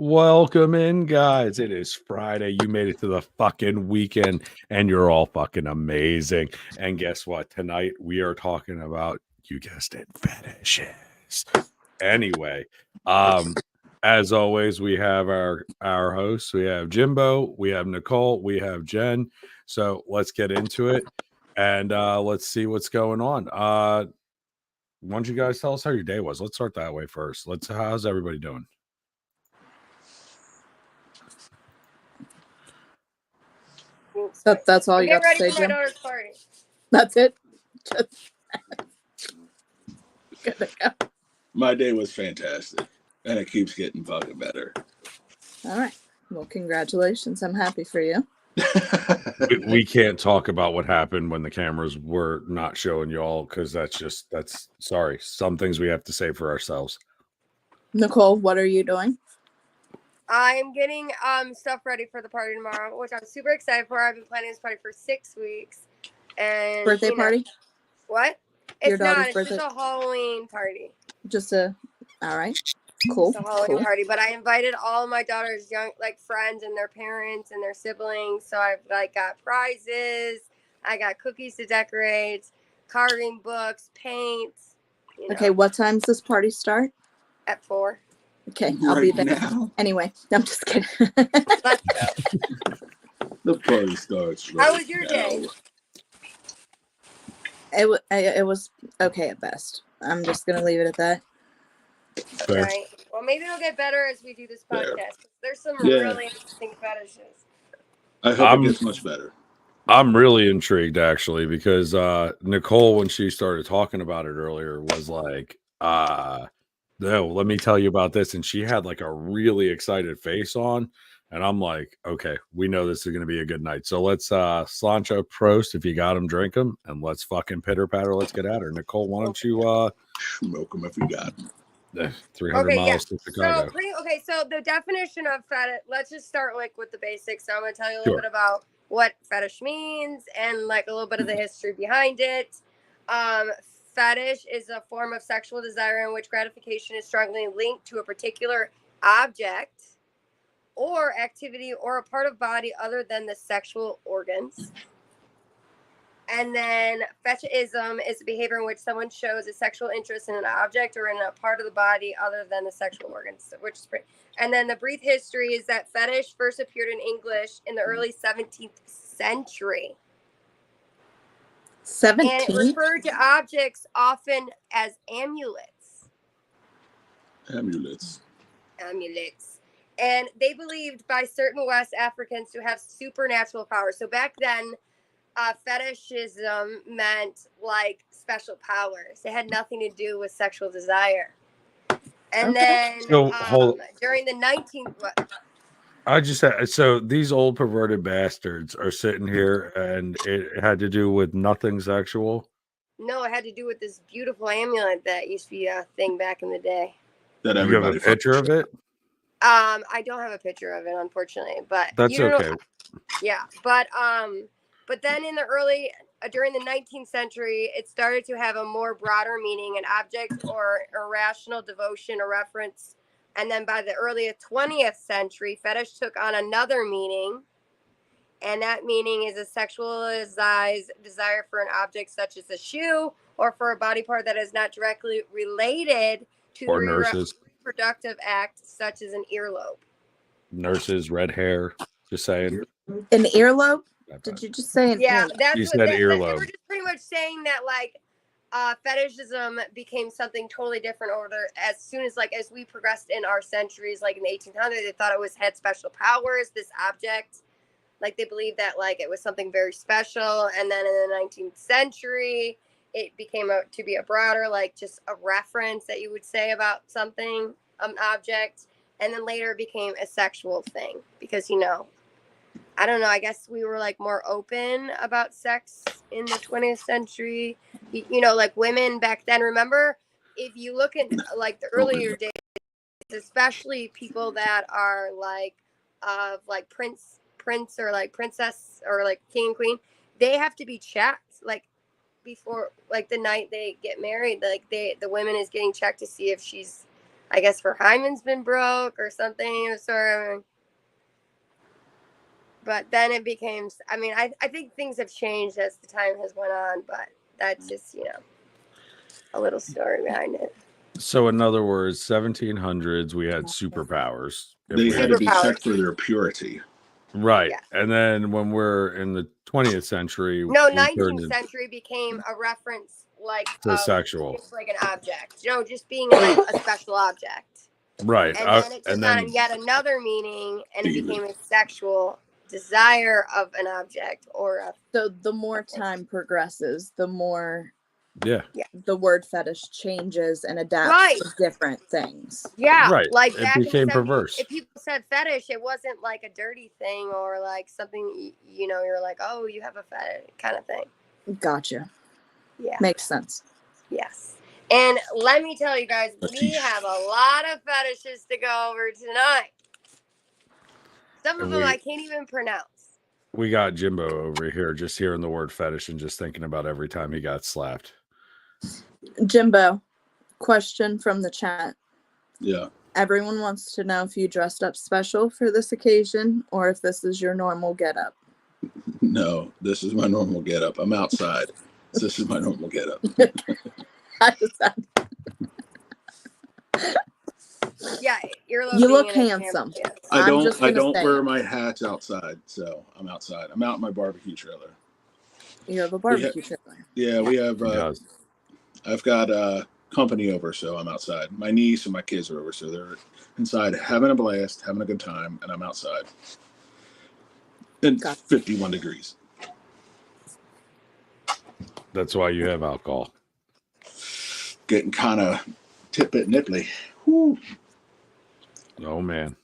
Welcome in, guys. It is Friday. You made it to the fucking weekend, and you're all fucking amazing. And guess what? Tonight we are talking about, you guessed it, fetishes. Anyway, as always, we have our hosts. We have Jimbo, we have Nicole, we have Jen. So let's get into it, and let's see what's going on. Why don't you guys tell us how your day was? Let's start that way first. How's everybody doing? That's all you got to say, Jim? That's it? Good to go. My day was fantastic, and it keeps getting fucking better. All right. Well, congratulations. I'm happy for you. We can't talk about what happened when the cameras were not showing y'all because that's sorry. Some things we have to say for ourselves. Nicole, what are you doing? I'm getting stuff ready for the party tomorrow, which I'm super excited for. I've been planning this party for 6 weeks. And birthday party? What? Your It's daughter's not. It's birthday? just a Halloween party. All right. Cool. It's a Halloween party, but I invited all of my daughter's young, friends and their parents and their siblings. So I've got prizes. I got cookies to decorate, carving books, paints. Okay, what time does this party start? At 4. Okay, I'll be there. Now. Anyway, I'm just kidding. Let's go. The party starts right How was your day? It was okay at best. I'm just going to leave it at that. Fair. Right. Well, maybe it'll get better as we do this podcast. There's some really interesting fetishes. I hope it gets much better. I'm really intrigued actually because Nicole, when she started talking about it earlier, was like, no, let me tell you about this. And she had like a really excited face on. And I'm like, okay, we know this is going to be a good night. So let's Slancha Prost, if you got them, drink them, and let's fucking pitter patter. Let's get at her. Nicole, why don't you smoke them if you got them. 300 miles to Chicago. So the definition of fetish, let's just start with the basics. So I'm going to tell you a little bit about what fetish means and a little bit of the history behind it. Fetish is a form of sexual desire in which gratification is strongly linked to a particular object or activity or a part of body other than the sexual organs. And then fetishism is a behavior in which someone shows a sexual interest in an object or in a part of the body other than the sexual organs, and then the brief history is that fetish first appeared in English in the early 17th century. 17th? And it referred to objects often as amulets. Amulets. And they believed by certain West Africans to have supernatural powers. So back then, fetishism meant special powers. It had nothing to do with sexual desire. And then during the 19th... I just had, so these old perverted bastards are sitting here and it had to do with nothing sexual? No, it had to do with this beautiful amulet that used to be a thing back in the day. That you have a picture of it? I don't have a picture of it, unfortunately, but that's okay. Yeah, but then during the 19th century, it started to have a more broader meaning, an object or irrational devotion or reference. And then by the early 20th century, fetish took on another meaning. And that meaning is a sexualized desire for an object such as a shoe or for a body part that is not directly related to the reproductive act, such as an earlobe. Nurses, red hair, just saying. An earlobe? Did you just say an earlobe? That's you what said they earlobe. were just pretty much saying that fetishism became something totally different as soon as we progressed in our centuries, in the 1800s, they thought it had special powers, this object. They believed that it was something very special. And then in the 19th century, it became to be a broader, just a reference that you would say about something, an object. And then later it became a sexual thing because, I don't know, I guess we were more open about sex in the 20th century. Women back then, remember, if you look at the earlier days, especially people that are prince or princess or king and queen, they have to be checked before the night they get married. The women is getting checked to see if she's I guess her hymen's been broke or something of sort of. But then it became, I mean, I think things have changed as the time has went on, but that's just, a little story behind it. So in other words, 1700s we had superpowers. If They we- had to be Superpowers. checked for their purity. right. Yeah. And then when we're in the 20th century, No, we turned 19th it century became a reference like to sexual. just like an object, just being like a special object. Right. And then it took and on then yet another meaning, and it became a sexual desire of an object or a. So the more time progresses, the more yeah. the word fetish changes and adapts Right. to different things. Yeah, Right. like It back in became 70s, perverse. If people said fetish, it wasn't like a dirty thing or like something you're like, oh, you have a fetish kind of thing. Gotcha. Yeah. Makes sense. Yes. And let me tell you guys, we Fetish. have a lot of fetishes to go over tonight. Some of And them we- I can't even pronounce. We got Jimbo over here just hearing the word fetish and just thinking about every time he got slapped. Jimbo, question from the chat. Yeah. Everyone wants to know if you dressed up special for this occasion or if this is your normal getup. No, this is my normal getup. I'm outside. So this is my normal getup. I just said, Yeah, you're You look being an handsome. example, yes. I I'm just don't gonna say wear it. my hats outside, so I'm outside. I'm out in my barbecue trailer. You have a barbecue trailer. Yeah, we have He does. I've got company over, so I'm outside. My niece and my kids are over, so they're inside having a blast, having a good time, and I'm outside. And Gotcha. 51 degrees. That's why you have alcohol. Getting kind of tit-bit nipply. Whew. Oh man.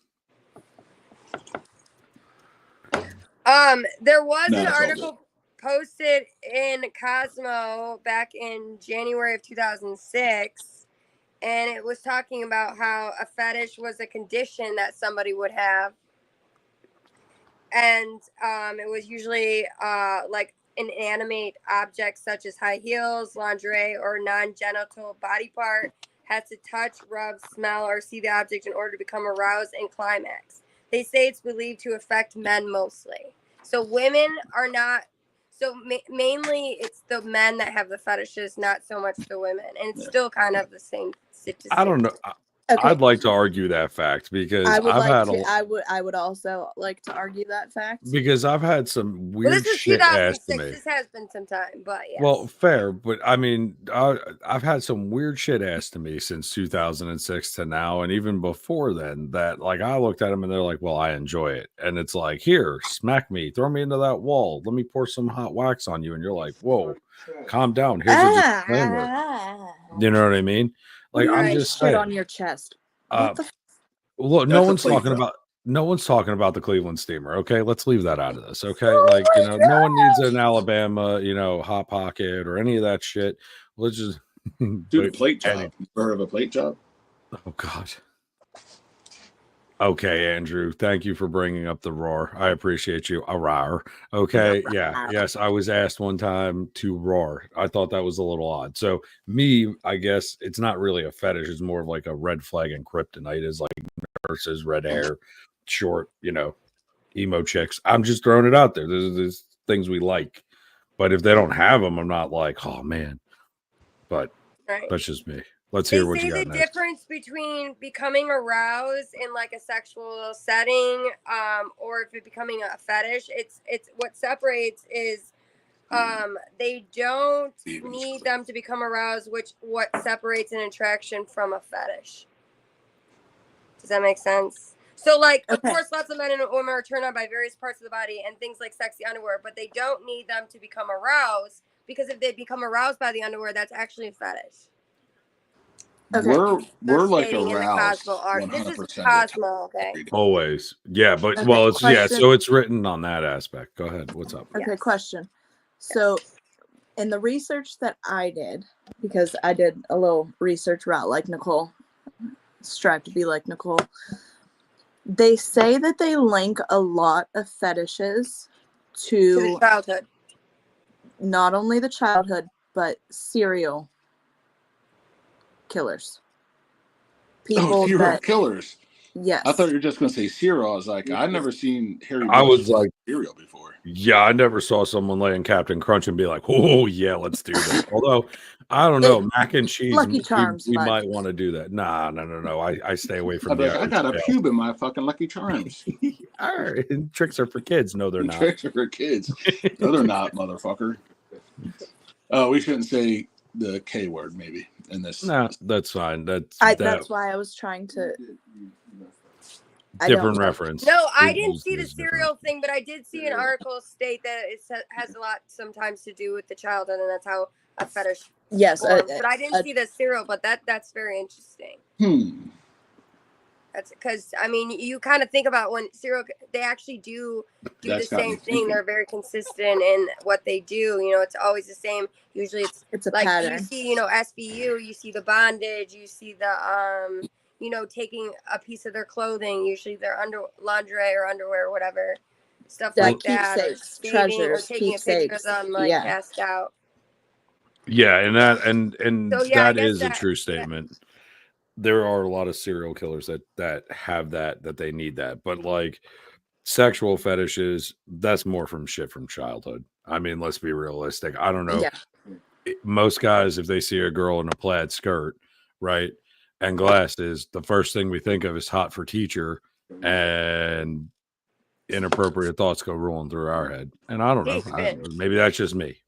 There was No, an it's all article posted in Cosmo back in January of 2006, and it was talking about how a fetish was a condition that somebody would have, and it was usually like an inanimate object such as high heels, lingerie, or non-genital body part has to touch, rub, smell, or see the object in order to become aroused and climax. They say it's believed to affect men mostly. So women are not. So mainly it's the men that have the fetishes, not so much the women, and it's Yeah. still kind of the same. I don't know. Okay. I'd like to argue that fact because I would I've like had to. I would also like to argue that fact. because I've had some Well, weird this is shit asked to 2006. me. This has been some time, but yes. Well, fair, but I mean, I've had some weird shit asked to me since 2006 to now, and even before then. That like I looked at them and they're like, "Well, I enjoy it," and it's like, "Here, smack me, throw me into that wall, let me pour some hot wax on you," and you're like, "Whoa, calm down." Here's a disclaimer. You know what I mean? Like I'm Right. just shit saying. on your chest. Uh, What the Look, That's a plate job. no one's talking about the Cleveland Steamer. Okay, let's leave that out of this. Okay, like no one needs an Alabama, hot pocket or any of that shit. Let's just Dude, a but- plate job. You ever heard of a plate job? Oh God. Okay, Andrew. Thank you for bringing up the roar. I appreciate you. A roar. Okay. Yeah. Yes. I was asked one time to roar. I thought that was a little odd. So me, I guess it's not really a fetish. It's more of like a red flag and kryptonite is like nurses, red hair, short, emo chicks. I'm just throwing it out there. There's things we like. But if they don't have them, I'm not like, oh man. But right. that's just me. Let's They hear what say you the got next. difference between becoming aroused in like a sexual setting, or if it becoming a fetish, it's what separates is they don't need them to become aroused, which what separates an attraction from a fetish. Does that make sense? So like of Okay. course lots of men and women are turned on by various parts of the body and things like sexy underwear, but they don't need them to become aroused, because if they become aroused by the underwear, that's actually a fetish. Okay. We're They're like stating in the aroused. Cosmo art. This is 100% Cosmo, okay? Always. Yeah, but Okay, well, it's yeah, question. so it's written on that aspect. Go ahead. What's up? Okay, Yes. question. So, in the research that I did, because I did a little research route like Nicole, strive to be like Nicole, they say that they link a lot of fetishes To the to childhood. not only the childhood, but serial killers. people serial that killers. yes. I thought you were just going to say cereal. I was like, I've never seen Harry. I was Bush like, cereal before. yeah, I never saw someone laying Captain Crunch and be like, oh yeah, let's do this. Although I don't know, mac and cheese, Lucky Charms, we but- might want to do that. Nah, no. I stay away from I'd be the like, I Irish got a Pale. pube in my fucking Lucky Charms. All right, tricks are for kids. No, they're not. Tricks are for kids. No, they're not, motherfucker. Oh, we shouldn't say the K word maybe in this. Nah, that's fine. That's why I was trying to. I different don't know. reference. No, I It didn't is- see the is different. cereal thing, but I did see an article state that it has a lot sometimes to do with the childhood, and that's how a fetish Yes, forms. But I didn't see the cereal, but that's very interesting. That's because I mean, you kind of think about when cereal, they actually do That's the got me same thing. thinking. They're very consistent in what they do. You know, it's always the same. Usually, it's a like pattern. you see, you know, SVU, you see the bondage, you see the you know, taking a piece of their clothing, usually their lingerie or underwear or whatever, stuff Yeah, like that, or keepsakes, skating, treasures, or taking a picture of keepsakes, them like yeah. passed out. Yeah, and So, yeah, I that guess is a that- true yeah. statement. There are a lot of serial killers that have that they need that, but like sexual fetishes, that's more from shit from childhood. I mean, let's be realistic. I don't know. Yeah. Most guys, if they see a girl in a plaid skirt, right, and glasses, the first thing we think of is hot for teacher, and inappropriate thoughts go rolling through our head. And I don't know. Maybe that's just me.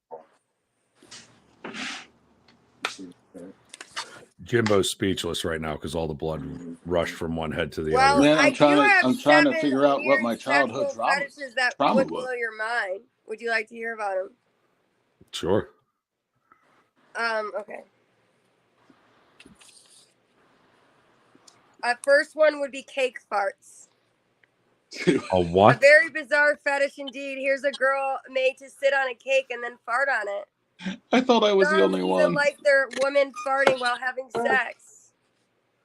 Jimbo's speechless right now because all the blood rushed from one head to the Well, other. Man, I I'm trying do to- have I'm trying to 7 figure out what weird my childhood sexual trauma- fetishes that trauma would was. blow your mind. Would you like to hear about them? Sure. Okay. First one would be cake farts. A A what? very bizarre fetish indeed. Here's a girl made to sit on a cake and then fart on it. I thought I was the Some only even one. like their women farting while having sex.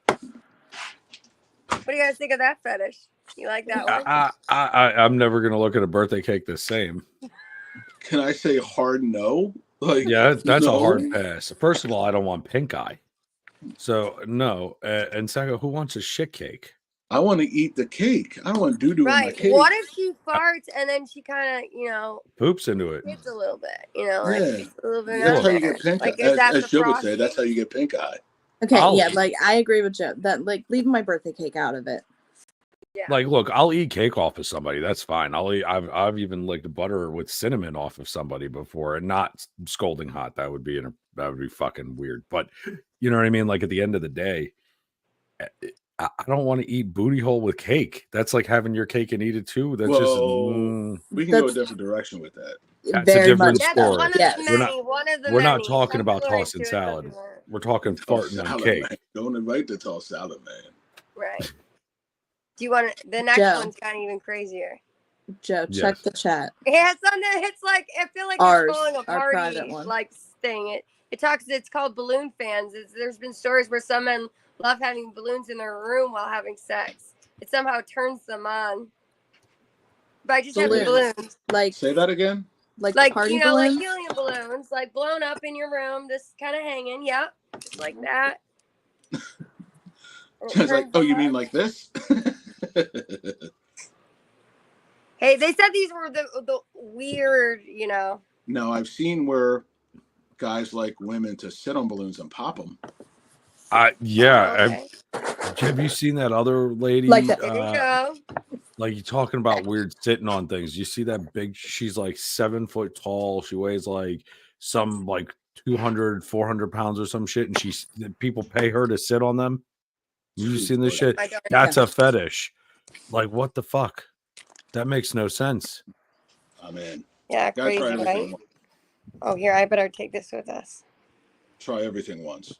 What do you guys think of that fetish? You like that one? I'm never gonna look at a birthday cake the same. Can I say hard no? Like, Yeah, that's no? a hard pass. First of all, I don't want pink eye. So no, and second, who wants a shit cake? I want to eat the cake. I don't want doo doo in my Right. cake. What if she farts and then she kind of, you know, Poops into it. gets a little bit, you know, like Yeah. gets a little bit That's out how you there. get pink Like, eye. is that As the Joe would frosting? say, that's how you get pink eye. Okay, I'll yeah, eat- like I agree with Joe that like leave my birthday cake out of it. Yeah. Like, look, I'll eat cake off of somebody. That's fine. I'll eat. I've even licked butter with cinnamon off of somebody before, and not scalding hot. That would be fucking weird. But you know what I mean? Like at the end of the day, I don't want to eat booty hole with cake. That's like having your cake and eat it too. That's Whoa. We can go a That's- different direction with that. That's a Very different much. That's story. one of Yes. the We're many. not- One of the we're not many. talking Some about people are tossing into it, some salad. people aren't. We're talking Toss farting on salad, cake. man. Don't invite the toss salad, man. Right. Do you want the next Joe. one's kind of even crazier? Joe, check Yes. the chat. Yeah, it's like I feel like Ours, it's calling a our party private one. like thing. It's called balloon fans. There's been stories where some men love having balloons in their room while having sex. It somehow turns them on by just having Balloons. balloons, Like Say that again. like like party you know, balloons. like helium balloons, like blown up in your room, just kind of hanging. Yep, just like that. And it I was like, turns oh, them you mean on. like this? Hey, they said these were the weird, you know. No, I've seen where guys like women to sit on balloons and pop them. Yeah. Okay. Have you seen that other lady? Like that- There you go. Like you talking about weird sitting on things. You see that big, she's like 7 foot tall. She weighs like some like 200, 400 pounds or some shit. And people pay her to sit on them. You seen this shit? I don't That's a fetish. Like, what the fuck? That makes no sense. I'm in. Yeah, Gotta crazy, try right? everything. once. Oh, here, I better take this with us. Try everything once.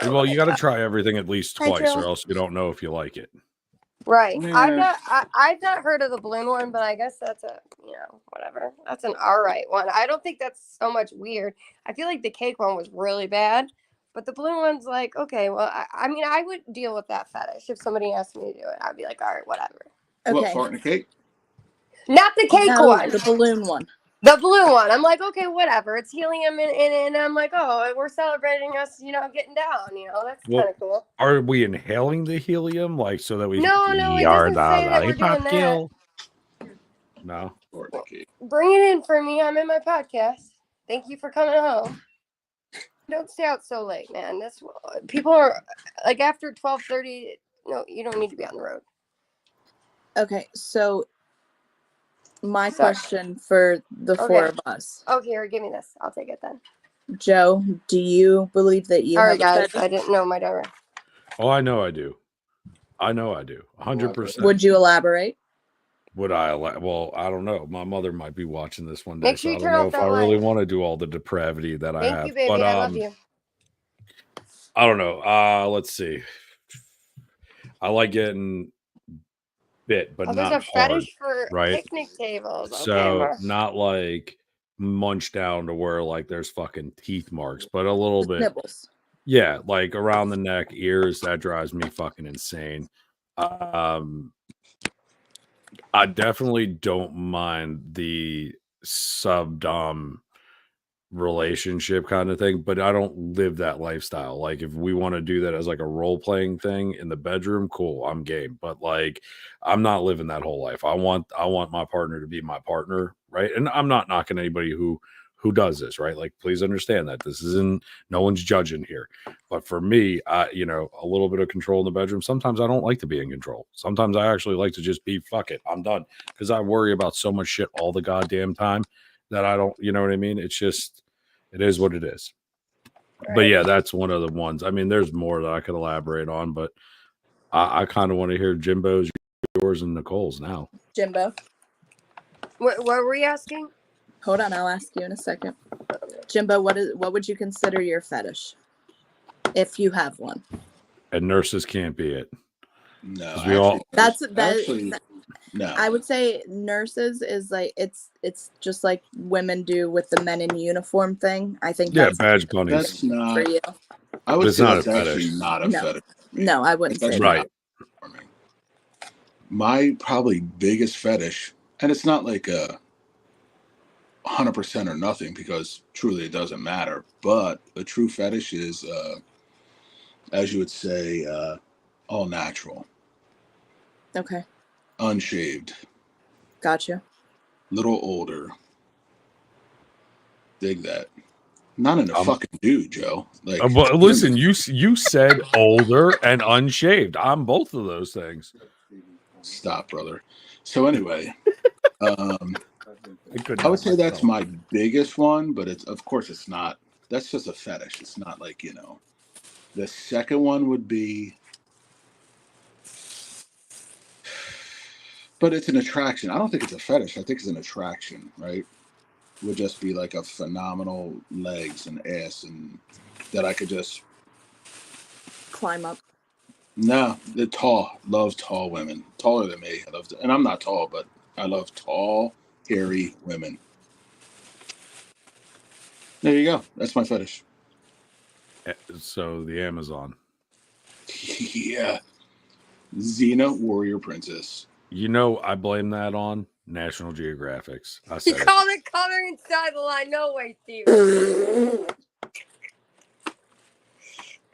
Well, you got to try everything at least Hi, twice, Jill. or else you don't know if you like it. Right. Yeah. I've not heard of the balloon one, but I guess that's a, you know, whatever. That's an all right one. I don't think that's so much weird. I feel like the cake one was really bad, but the balloon one's like, okay, well, I mean, I would deal with that fetish if somebody asked me to do it. I'd be like, all right, whatever. What, Okay. fart in a cake? Not the cake No, one. the balloon one. The blue one. I'm like, okay, whatever. It's helium, and I'm like, oh, we're celebrating us, getting down. That's Well, kind of cool. are we inhaling the helium like so that we No, it doesn't say that we're doing that. kill? No. Or the key. Bring it in for me. I'm in my podcast. Thank you for coming home. Don't stay out so late, man. That's people are like after 12:30. No, you don't need to be on the road. Okay, so my Sorry. question for the Okay. four of us. Oh, here, give me this. I'll take it then. Joe, do you believe that you Sorry, have a guys. fetish? I didn't know my diary. Oh, I know I do. 100%. Would you elaborate? Would I? Well, I don't know. My mother might be watching this one day, Make sure so you I turn don't know off if I that really light. want to do all the depravity that I Thank have. you, baby. But I love you. I don't know. Let's see. I like getting bit, but Oh, there's not a hard. fetish for right? picnic tables. Okay, So Mark. not like munched down to where like there's fucking teeth marks, but a little bit. Nibbles. Yeah, like around the neck, ears. That drives me fucking insane. I definitely don't mind the sub-dom relationship kind of thing, but I don't live that lifestyle. Like if we want to do that as like a role-playing thing in the bedroom, cool, I'm game. But like I'm not living that whole life. I want my partner to be my partner, right? And I'm not knocking anybody who does this, right? Like please understand that this isn't, no one's judging here. But for me, a little bit of control in the bedroom. Sometimes I don't like to be in control. Sometimes I actually like to just be fuck it, I'm done, because I worry about so much shit all the goddamn time that I don't, you know what I mean? It's just, it is what it is. Right. But yeah, that's one of the ones. I mean, there's more that I could elaborate on, but I kind of want to hear Jimbo's, yours, and Nicole's now. Jimbo, What were you asking? hold on, I'll ask you in a second. Jimbo, what would you consider your fetish, if you have one? And nurses can't be it. No, 'Cause we all- no. I would say nurses is like it's just like women do with the men in uniform thing. I think Yeah, that's badge bunnies. That's for not. you. I would It's say not that's a actually fetish. not a No. fetish. No, I wouldn't That's say right. for me. My probably biggest fetish, and it's not like a 100% or nothing, because truly it doesn't matter. But a true fetish is, as you would say, all natural, that. Okay, unshaved, gotcha. little older. Dig that. Not in a fucking dude, Joe. Like, But listen, you said older and unshaved. I'm both of those things. stop, brother. So anyway, I I would say that's my biggest one, but of course it's not. That's just a fetish. It's not like, The second one would be, but it's an attraction. I don't think it's a fetish. I think it's an attraction, right? Would just be like a phenomenal legs and ass, and that I could just. Climb up. No, they're tall. Love tall women, taller than me. And I'm not tall, but I love tall, hairy women. There you go. That's my fetish. So the Amazon. Yeah, Xena Warrior Princess. I blame that on National Geographics. I You said it. called it color inside the line. No way, Steven.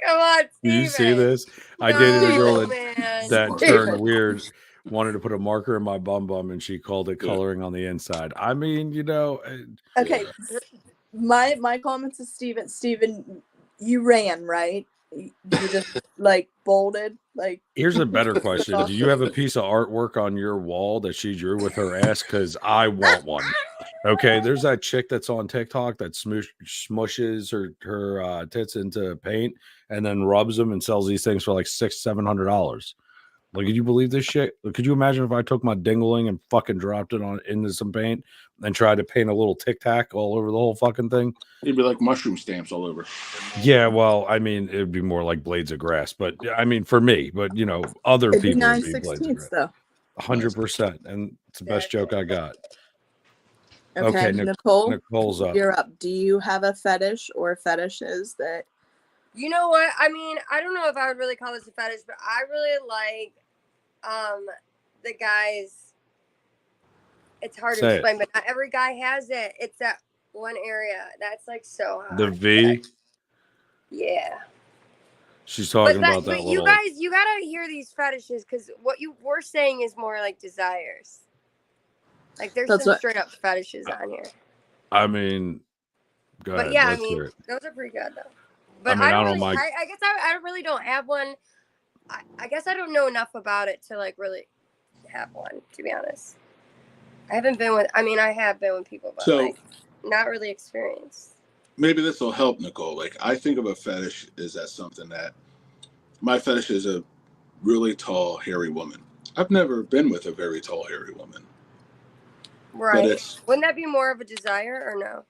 Come on, Steven. Did you see this? I dated a girl man. that turned weird, wanted to put a marker in my bum, and she called it coloring on the inside. I mean, Okay, my comments to Steven, you ran, right? You just like bolded, like. here's a better question. Do you have a piece of artwork on your wall that she drew with her ass? Because I want one. Okay, there's that chick that's on TikTok that smushes her tits into paint and then rubs them and sells these things for like $600-$700. Like, could you believe this shit? Could you imagine if I took my dingling and fucking dropped it into some paint and tried to paint a little tic tac all over the whole fucking thing? It'd be like mushroom stamps all over. Yeah, well, I mean, it'd be more like blades of grass, but I mean, for me, but other It'd be people would be blades of 9/16 grass. though. 100%, and it's the best joke I got. Okay, Okay, Nicole, Nicole's up. you're up. Do you have a fetish or fetishes that? You know what? I mean, I don't know if I would really call this a fetish, but I really like the guys It's hard to Say it. explain, but not every guy has it. It's that one area that's like so hot. The V. Yeah. She's talking about that but little. you guys, you gotta hear these fetishes because what you were saying is more like desires. Like there's That's some what- straight up fetishes on here. I mean, go But ahead. yeah, I let's mean, hear it. those are pretty good though. But mean, I don't don't really, mind- I guess I really don't have one. I guess I don't know enough about it to like really have one, to be honest. I haven't been with. I mean, I have been with people, but So- like not really experienced. Maybe this will help, Nicole. Like, I think of a fetish as that something that my fetish is a really tall, hairy woman. I've never been with a very tall, hairy woman. Right? it's- Wouldn't that be more of a desire or no?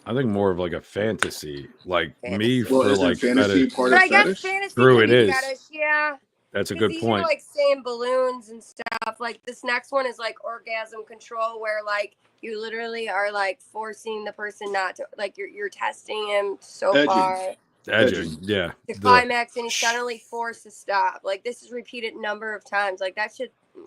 I think more of like a fantasy. Like me Fantasy. Well, for isn't like fantasy fetish. part But of I guess fetish? fantasy True, can it be is. fetish, yeah. That's a 'Cause good these point. are like saying balloons and stuff. Like this next one is like orgasm control, where like you literally are like forcing the person not to, like you're testing him so Edging. far Edging, yeah. to The- climax, and he's suddenly forced to stop. Like this is repeated number of times. Like that should. I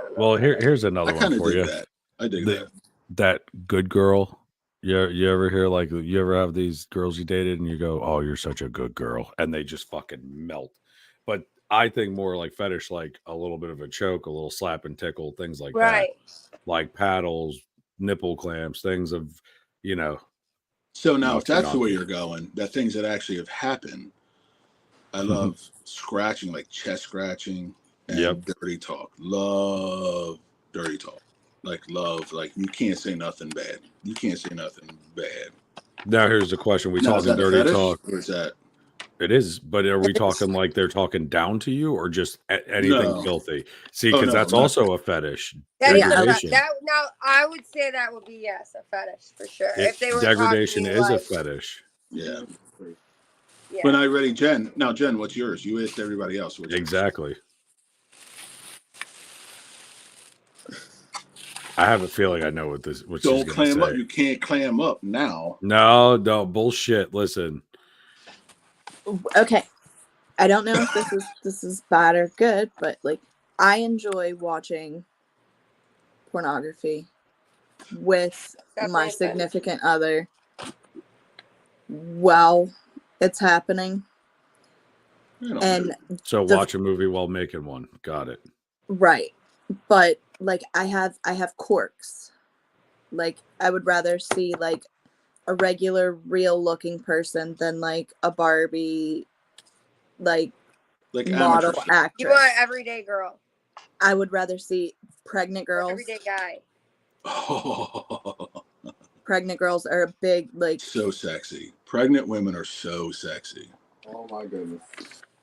don't know. well, here's I another one kind of for dig you. that. I dig The- that. That good girl. You ever hear like you ever have these girls you dated and you go, "Oh, you're such a good girl," and they just fucking melt. But I think more like fetish, like a little bit of a choke, a little slap and tickle, things like Right. that, like paddles, nipple clamps, things of, you know. So now, if What's that's the not way good? you're going, that things that actually have happened, I love scratching, like chest scratching and Yep. dirty talk. Love dirty talk. Love, you can't say nothing bad. You can't say nothing bad. Now here's the question: we Now, is talking that a dirty fetish, talk? or is that It is, but are we It is. talking like they're talking down to you, or just anything No. filthy? See, Oh, because no, that's not- also a fetish. That is Degradation. that. Now I would say that would be yes, a fetish for sure. If they were Degradation talking to is you, a like, fetish. yeah? yeah. When I ready, Jen. Now, Jen, what's yours? You asked everybody else. What's yours? Exactly. I have a feeling I know what she's Don't gonna clam say. up. You can't clam up now. No, bullshit. Listen, Okay. I don't know if this is bad or good, but like I enjoy watching pornography with Definitely my a fetish. significant other while it's happening. You know, And so The- watch a movie while making one. Got it. right. But like I have quirks. Like I would rather see like a regular real looking person than like a Barbie like like model amateur. actress. You want an everyday girl, I would rather see pregnant or girls. everyday guy. Oh, Pregnant girls are a big like so sexy. Pregnant women are so sexy. Oh my goodness.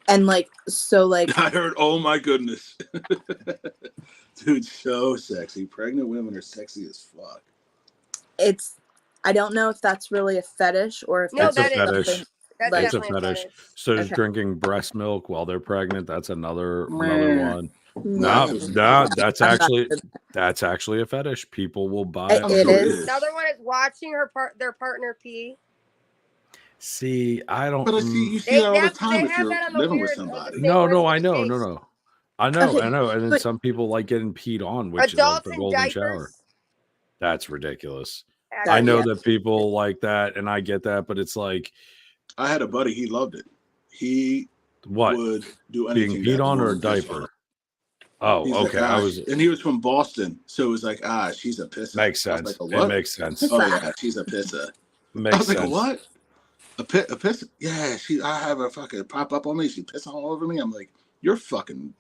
and like so like I heard, oh my goodness. Dude, so sexy. Pregnant women are sexy as fuck. it's I don't know if that's really a fetish or if No, that's It's a that is- fetish. That's Like- It's a definitely a fetish. fetish. So is Okay. drinking breast milk while they're pregnant. That's another Meh. one. No. No, that's I'm not actually good. a fetish. People will buy It I'm sure is. Another one is watching their partner pee. See, I don't. But I see you see They- that all the that's- time they if have you're that on the living with weird- somebody. They No, wear no, I the know, face. no. I know, Okay, I know. And then but- some people like getting peed on, which is like Adults the in golden diapers. shower. That's ridiculous. That- I know yeah. that people like that, and I get that, but it's like, I had a buddy, he loved it. He what? would do Being anything. peed that on or a woman pissed diaper? on. Oh, He's okay. like, I "Ah," was and he was from Boston, so it was like, she's a pisser. makes I was sense. like, "A It what?" makes sense. Oh yeah, she's a pisser. I Makes was like, sense. "A what? A piss? Yeah, I have her fucking pop up on me. She piss all over me. I'm like, you're fucking.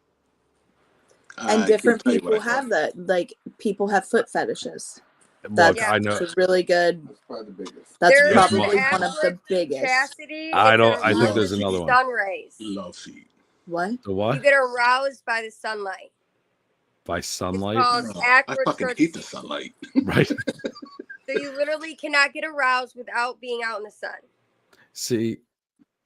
And different people have that. Like people have foot fetishes. That's Look, I know. a really good. That's probably the biggest. That's There's Yeah, probably well- one of the biggest. Chastity. I it's don't- I think there's aroused another by one. Sun rays. Love feet. What? The You what? get aroused by the sunlight. By It's sunlight, called Oh, I fucking aqua hate the sunlight. right? So you literally cannot get aroused without being out in the sun. See,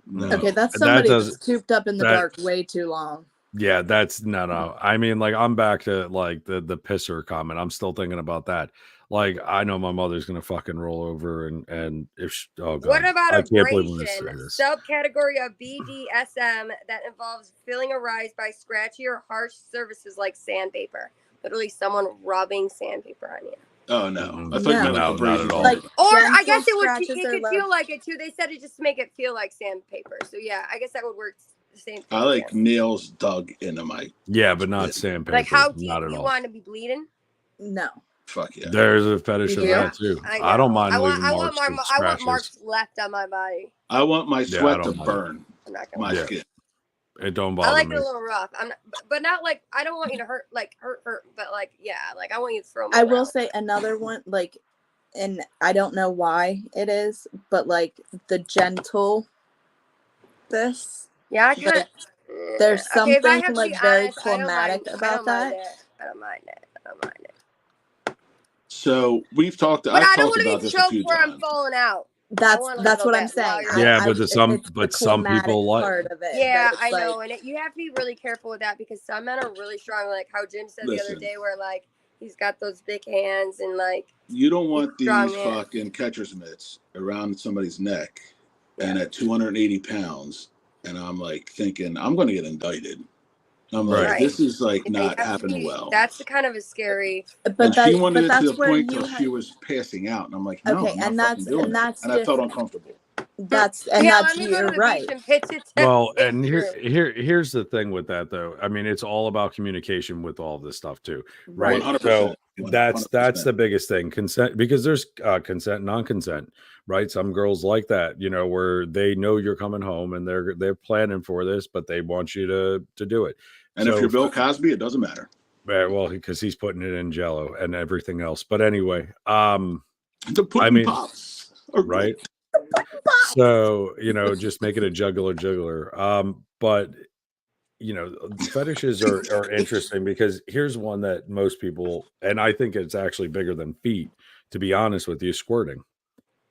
No. Okay, that's That somebody does- that's cooped up in the that- dark way too long. yeah, that's no. I mean, like, I'm back to like the pisser comment. I'm still thinking about that. Like, I know my mother's gonna fucking roll over, and if she, oh god, What about I can't believe I'm gonna abrasion? say this. Subcategory of BDSM that involves feeling aroused by scratchy or harsh surfaces like sandpaper. literally someone rubbing sandpaper on you. Oh no, Mhm. I thought you No. meant like No, not abrasions at all. on Like it. Or I gentle guess it scratches could are feel love. like it too. They said it just to make it feel like sandpaper. So yeah, I guess that would work the same thing. I like yeah. nails dug into my. Yeah, but not Yeah. sandpaper. Like how deep not at you all. want to be bleeding? No. Fuck yeah. There's a fetish You of do? that too. I I don't know. mind I want, leaving I want marks my, with I want scratches. marks left on my body. I want my Yeah, I sweat to don't mind it. burn I'm not my gonna. Yeah. skin. It don't I bother like me. it a little rough. I'm not, but not like I don't want you to hurt, but like yeah, like I want you to throw me. I will around. say another one, like, and I don't know why it is, but like the gentle this, Yeah, I can. like, there's Okay, if I something have to be like very honest, I don't mind. climatic I about don't mind that. it. I don't mind it. I don't mind it. So we've talked. But I've I don't talked want about to be this a choked few where I'm times. falling out. That's wanna that's little what I'm bit while saying. you're- Yeah, but it's some the people climatic like. part of it. Yeah, but I it's like, know, and you have to be really careful with that because some men are really strong. Like how Jim said the other Listen. day, where like he's got those big hands and like You don't want these Strong man. fucking catcher's mitts around somebody's neck, and at 280 pounds, and I'm like thinking I'm going to get indicted. I'm like, Right. this is like they not have to happening be- well. That's the kind of a scary. but And she wanted it to that's the where point you till ha- she was passing out, and I'm like, no, Okay, I'm not and fucking that's- doing and it. that's And I felt different. uncomfortable. that's Yeah, that's let me go you're to the right. beach and pitch it. Well, It's and true. here's the thing with that though. I mean, it's all about communication with all of this stuff too, right? 100%. So that's 100%. the biggest thing. Consent, because there's consent, non-consent, right? Some girls like that, you know, where they know you're coming home and they're planning for this, but they want you to do it. And if you're Bill Cosby, it doesn't matter. Well, because he's putting it in Jello and everything else. But anyway, The pudding I mean, pops. are right? great. So, you know, just make it a juggler. But you know, fetishes are interesting because here's one that most people, and I think it's actually bigger than feet, to be honest with you, squirting.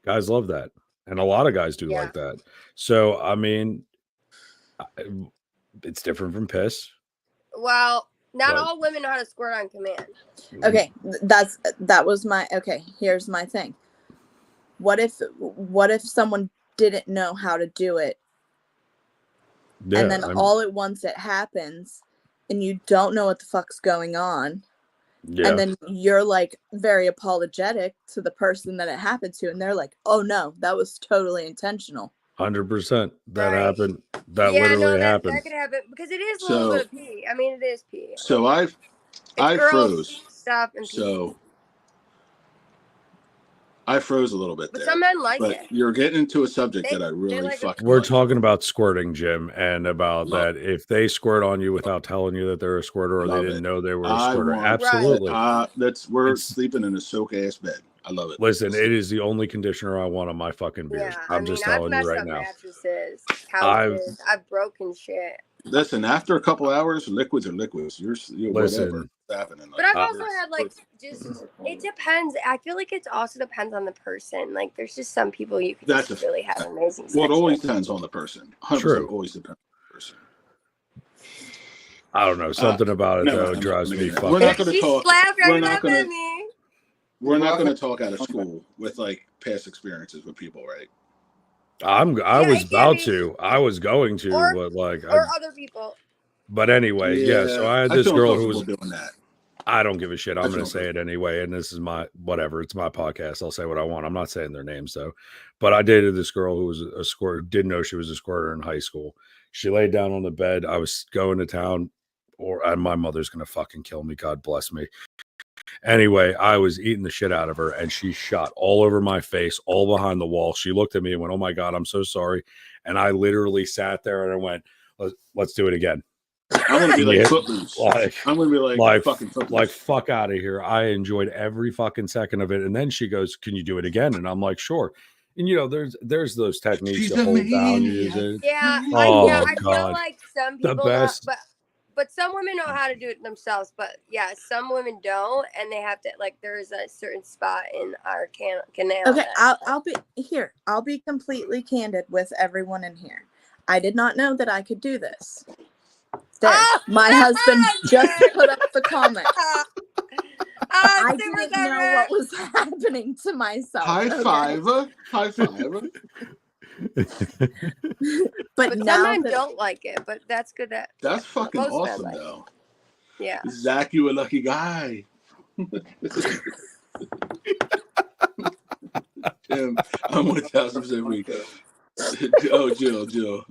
Guys love that. And a lot of guys do Yeah. like that. So, I mean, it's different from piss. Well, not But- all women know how to squirt on command. Okay, that was my okay. Here's my thing. What if someone didn't know how to do it, Yeah, and then all at once it happens, and you don't know what the fuck's going on, yeah. and then you're like very apologetic to the person that it happened to, and they're like, "Oh no, that was totally intentional." 100%. That Right. happened. That yeah, literally no, that happened. could happen because it is a little So- bit of pee. I mean, it is pee. So It's I girls, froze. stuff and pee. So I froze a little bit But there. some men like But it. you're getting into a subject They- that I really like it. fucking We're like. talking about squirting, Jim, and about Love that if they squirt on you without telling you that they're a squirter or Love they didn't it. know they were a I squirter. want- Absolutely. We're It's- sleeping in a soak ass bed. I love it. Listen, it is the only conditioner I want on my fucking beers. Yeah, I'm just I've telling you messed right up now. mattresses, couches. I've broken shit. Listen, after a couple hours, liquids are liquids. You're Listen. whatever happening. But I've Uh, also had like just it depends. I feel like it also depends on the person. Like there's just some people you can That's just a- really have amazing sex Well, it always with. depends on the person. 100% True. always depends on the person. I don't know. Something about it never though mind. drives me We're fucking. not gonna She's talk- laughing. we're Are you not laughing gonna- at me? We're not going to talk out of school with like past experiences with people, right? I Yeah, was it can about be. to. I was going to, Or- but like, Or other people. but anyway, yeah. So I had this feel girl who was. uncomfortable doing that. I don't give a shit. I'm That's going no to say it anyway. And this is my whatever. It's my podcast. I'll say what I want. I'm not saying their names though. But I dated this girl who was a squirter, didn't know she was a squirter in high school. She laid down on the bed. I was going to town, and my mother's going to fucking kill me. God bless me. Anyway, I was eating the shit out of her and she shot all over my face, all behind the wall. She looked at me and went, "Oh my God, I'm so sorry." And I literally sat there and I went, let's do it again. I'm going to be like Yeah. Footloose. Like, I'm going to be like fucking Footloose. like fuck out of here. I enjoyed every fucking second of it. And then she goes, "Can you do it again?" And I'm like, "Sure." And you know, there's those techniques She's to a hold down. maniac. Using. Yeah, Oh, I feel God. like some The people, best. but some women know how to do it themselves. But yeah, some women don't, and they have to like. There is a certain spot in our canal. Okay, that- I'll be here. I'll be completely candid with everyone in here. I did not know that I could do this. There, Oh, my husband just put up the comment. I super didn't know favorite. what was happening to myself. High okay? five. High five. But But some now men that don't like it. But that's good that That's fucking Most men awesome, like it. though. Yeah. Zach, you a lucky guy. Tim, I'm 1000% weak. Oh, Jill.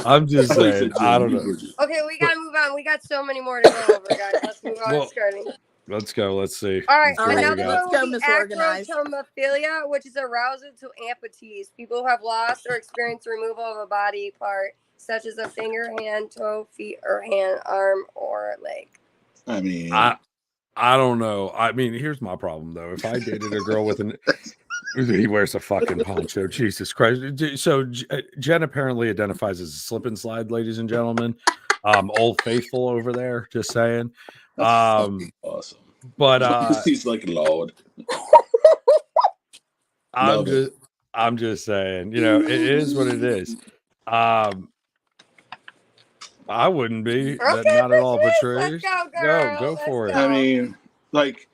I'm just I saying. said Jill, I don't you know. Bridget. Okay, we gotta move on. We got so many more to go over, guys. Let's move on Well, to skirting. Let's go. Let's see. All right, Let's see what we another got. one Let's go, would be Miss Organized. acrotomophilia, which is arousal to amputees. People who have lost or experienced removal of a body part, such as a finger, hand, toe, feet, or hand, arm, or leg. I mean, I don't know. I mean, here's my problem though. If I dated a girl with an he wears a fucking poncho, Jesus Christ. So Jen apparently identifies as a slip and slide, ladies and gentlemen. Old Faithful over there, just saying. that's fucking awesome. But He's like Lord. I'm just saying, you know, it is what it is. I wouldn't be not at all, Patrice. Let's go, girl. Go Let's for it. go. I mean, like,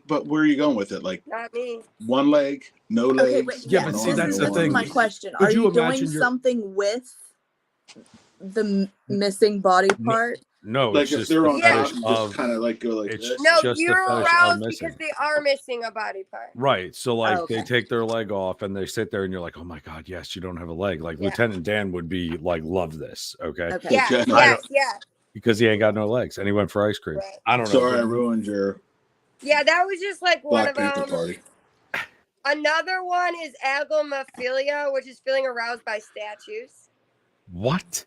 but where are you going with it? Like, Not me. one leg, no legs? Okay, wait, Yeah, yes, but see, this that's is, the this thing. is my question. Could Are you you doing imagine your- something with the missing body part? No, Like, it's if just they're the on top, fetish you of just kind of like go like it's this. No, just the you're fetish of aroused missing. because they are missing a body part. Right. So like Oh, okay. they take their leg off and they sit there and you're like, oh my God, yes, you don't have a leg. Like Yeah. Lieutenant Dan would be like, love this. Okay. Okay. Yes, Okay. yes. Because he ain't got no legs and he went for ice cream. Right. I don't know. Sorry, I ruined your Yeah, that was just like one Black of Panther them. party. Another one is agomophilia, which is feeling aroused by statues. What?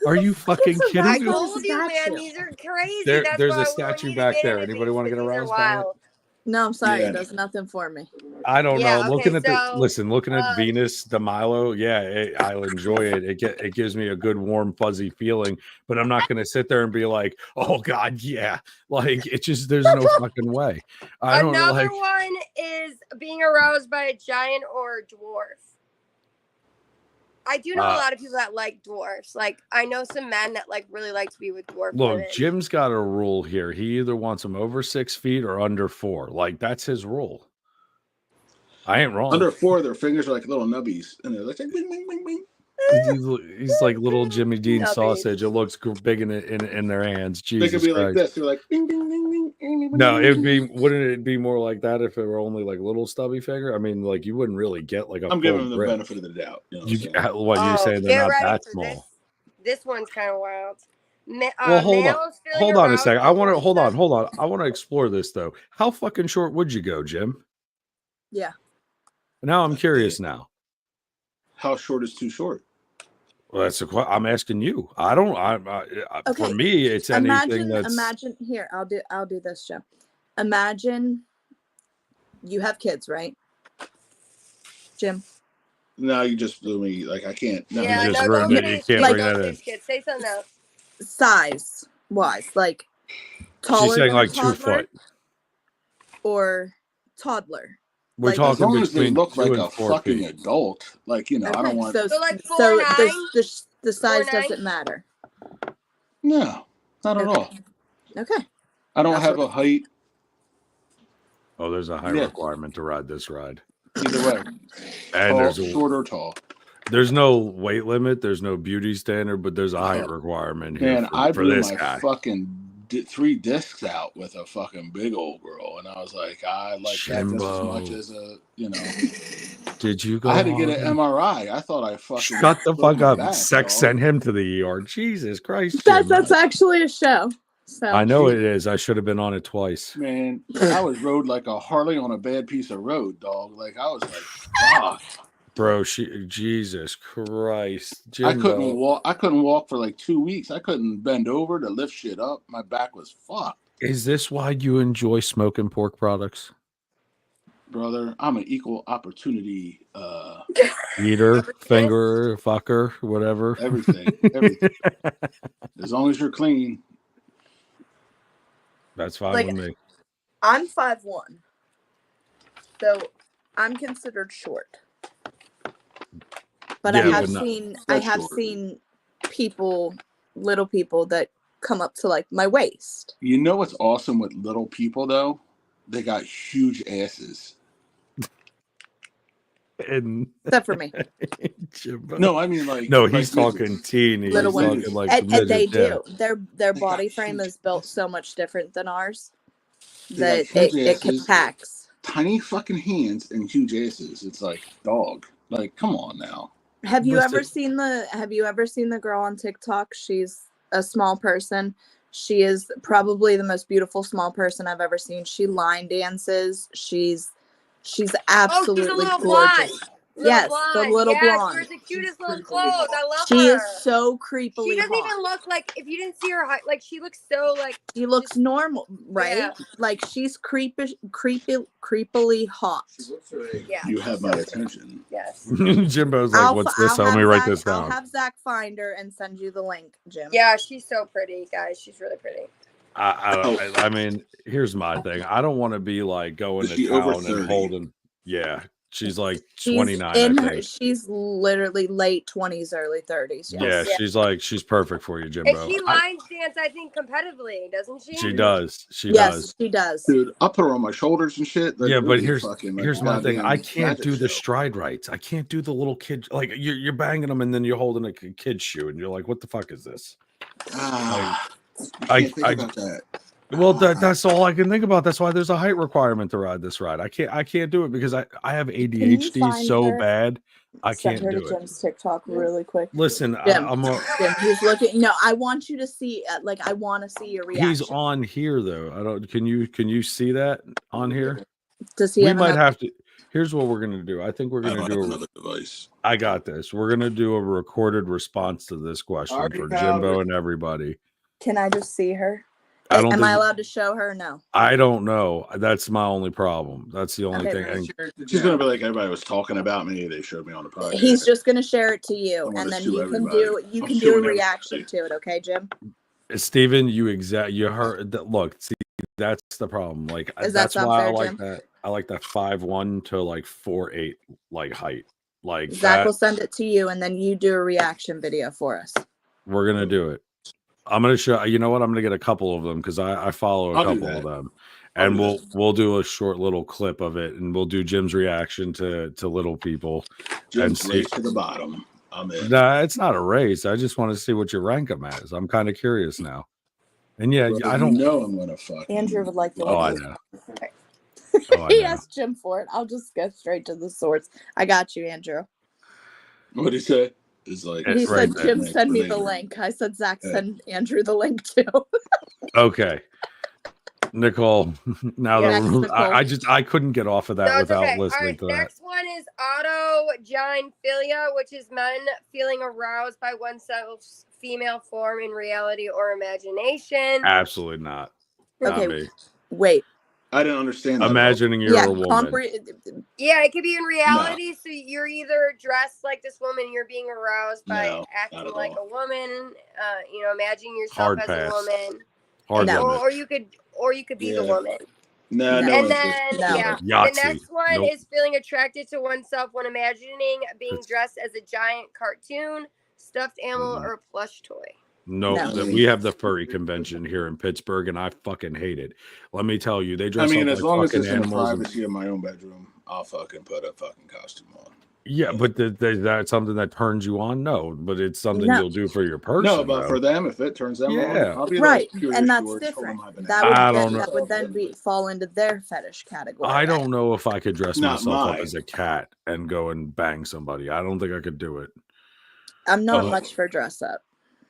Are you fucking It's a kidding I Who's me? got a told you, man, statue? these are crazy. There- That's there's why a I want statue you to back get there. into Anybody these, wanna get but these are aroused by it? wild. No, I'm sorry. Yeah. It does nothing for me. I don't Yeah, know. okay, Looking at looking at um, Venus de Milo, yeah, I'll enjoy it. It gives me a good, warm, fuzzy feeling, but I'm not going to sit there and be like, oh God, yeah. Like it just, there's no fucking way. I don't know. Another Like, one is being aroused by a giant or a dwarf. I do know a lot of people that like dwarfs. Like I know some men that like really like to be with dwarf look, women. Jim's got a rule here. He either wants them over 6 feet or under 4. Like that's his rule. I ain't wrong. Under 4, their fingers are like little nubbies, and they're like bing, bing, bing, bing. He's like little Jimmy Dean Nubbies. sausage. It looks big in their hands. They Jesus could be Christ. like this. They're like bing, bing, bing, bing, bing, bing. No, wouldn't it be more like that if it were only like little stubby finger? I mean, like you wouldn't really get like a I'm giving them full the grip. benefit of the doubt. You know You, what I'm saying? you're saying they're get not ready that for small. This one's kind of wild. Well, hold on. Males feeling Hold on a aroused second. by I want to horses. hold on. I want to explore this though. How fucking short would you go, Jim? Yeah. Now I'm curious now. How short is too short? Well, I'm asking you. I don't. Okay. For me, it's anything Imagine here. I'll do this, Joe. Imagine you have kids, right, Jim? No, you just blew me. Like I can't. No, Yeah, You just no, ruined don't it. finish. You can't Like- bring that in. Finish, kid. Say something else. Size wise, like taller She's saying than like a 2 toddler foot. or toddler. We're Like- as talking long as they between look 2 like and a 4 fucking feet. adult, like I don't Okay, want. So, like, so 4'9"? the size 4'9"? doesn't matter. No, not at Okay. all. Okay. I don't That's have what- a height Oh, there's a high Yeah. requirement to ride this ride. either way. And Tall, short or tall. there's no weight limit, there's no beauty standard, but there's a height requirement here Man, I for blew this my guy. fucking 3 discs out with a fucking big old girl, and I was like, I like that just as Jimbo. much as Did you go? I had to get an on? MRI. I thought I fucking Shut the broke fuck my up. back, Sex dog. sent him to the ER. Jesus Christ. That's Jim. actually a show. So I know it is. I should have been on it twice. Man, I was rode like a Harley on a bad piece of road, dog. Like I was like, fuck. Bro, Jesus Christ. I couldn't Jimbo. walk. I couldn't walk for like 2 weeks. I couldn't bend over to lift shit up. My back was fucked, Is this why you enjoy smoking pork products? brother. I'm an equal opportunity. Eater, Everything. finger, fucker, whatever. Everything, everything. As long as you're clean. That's fine Like- with me. I'm 5'1", so I'm considered short. But Yeah, I have but not- seen That's short. seen people, little people that come up to like my waist. You know what's awesome with little people though? They got huge asses. and Except for me. Jimbo. No, I mean like No, like he's talking midgets. teeny. Little He's women. talking like And the they midgets, yeah. do. Their They got body frame huge is built asses. so much different than ours They that got huge it asses, compacts. tiny fucking hands, and huge asses. It's like dog. Like, come on now. Have you ever Listen. seen the girl on TikTok? She's a small person. She is probably the most beautiful small person I've ever seen. She line dances. She's Oh, she's a absolutely little blonde. gorgeous. Little Yes, blonde. the little Yeah, she blonde. wears the cutest little creepily clothes. hot. I love She her. is so She creepily doesn't hot. even look like, if you didn't see her, like she looks so like, She looks just, normal, right? yeah. Like she's creepily hot. She looks her age. Yeah. You have she's my so attention. Yes. Jimbo's like, "What's this? Let me write this I'll down." have Zach find her and send you the link, Jim. Yeah, she's so pretty, guys. She's really pretty. I mean, here's my thing. I don't want to be like going Is to she over town and 30? holding. Yeah, she's like She's 29. in I her. think. She's literally late 20s, early 30s. Yeah, Yes. she's perfect for you, And Jimbo. she lines dance, I think, competitively, doesn't she? She does. She Yes, does. she does. Dude, I put her on my shoulders and shit. Like, Yeah, it but was fucking, like, here's my thing. I goddamn can't magic do the show. stride rights. I can't do the little kid. Like you're banging them and then you're holding a kid's shoe and you're like, what the fuck is this? Ah, I- I can't think I- about that. Well, that's all I can think about. That's why there's a height requirement to ride this ride. I can't do it because I have ADHD find so her? bad. I Send can't her do to it. Jim's TikTok really quick. Listen, Jim. I'm Jim, he's looking. No, I want you to see. I want to see your reaction. he's on here though. I don't. Can you see that on here? Does he We have might another- have to. Here's what we're gonna do. I think we're I gonna don't do have a. another device. I got this. We're gonna do a recorded response to this question Already for found Jimbo it. and everybody. Can I just see her? I don't. Am I think- allowed to show her? No. I don't know. That's my only problem. That's the only Okay, thing. And Share it to She's Jim. gonna be like, everybody was talking about me. They showed me on the podcast. He's just gonna share it to you, I'm gonna and then sue you can everybody. do I'm a suing reaction everybody. to it. Okay, Jim? Steven, you heard that. Look, see, that's the problem. Like Does that that's sound why I fair, like Jim? that. I like that 5'1" to like 4'8" like height. Like Zach that. will send it to you, and then you do a reaction video for us. We're gonna do it. I'm gonna show. You know what? I'm gonna get a couple of them because I follow a I'll do couple of that. them, I'll and do we'll do a short little clip of it, and we'll do Jim's reaction to little people. Jim's see- race to the bottom. I'm in. Nah, it's not a race. I just want to see what you rank them as. I'm kind of curious now. And yeah, Bro, I don't. You know I'm gonna fuck. Andrew would like to. Oh, I look know. at- Oh, I He know. asked Jim for it. I'll just go straight to the source. I got you, Andrew. What did he say? It's like It's He right said, there. Jim, send me the Later. link. I said, Zach, Yeah. send Andrew the link too. Okay, Nicole. Now Yeah, that Nicole. I couldn't get off of that No, it's without okay. All listening right, to that. next one is autogynephilia, which is men feeling aroused by oneself's female form in reality or imagination. Absolutely not. Not Okay, me. wait. I didn't understand that. Imagining you're Yeah, a woman. Yeah, it could be in reality. So you're either dressed like this woman, you're being aroused by No, not acting at like all. a woman. Imagining yourself Hard as pass. a woman, Hard No. limit. or you could be the Yeah. woman. No, No. no. And one's then listening. yeah, Yahtzee. the next one Nope. is feeling attracted to oneself when imagining being That's- dressed as a giant cartoon, stuffed animal, Mhm. or plush toy. No, No. we have the furry convention here in Pittsburgh, and I fucking hate it. Let me tell you, they I dress mean, up as like long as fucking it's in the animals. and- privacy of my own bedroom, I'll fucking put a fucking costume on. yeah, but that's something that turns you on. No, but it's something No. you'll do for your person. No, but though. for them, if it turns them on, Yeah. I'll be Right, like, "Curious and that's George, hold on different. my banana." That would, I then, don't know. that would then fall into their fetish category. I don't know if I could dress Not myself up mine. as a cat and go and bang somebody. I don't think I could do it. I'm not Oh. much for dress up.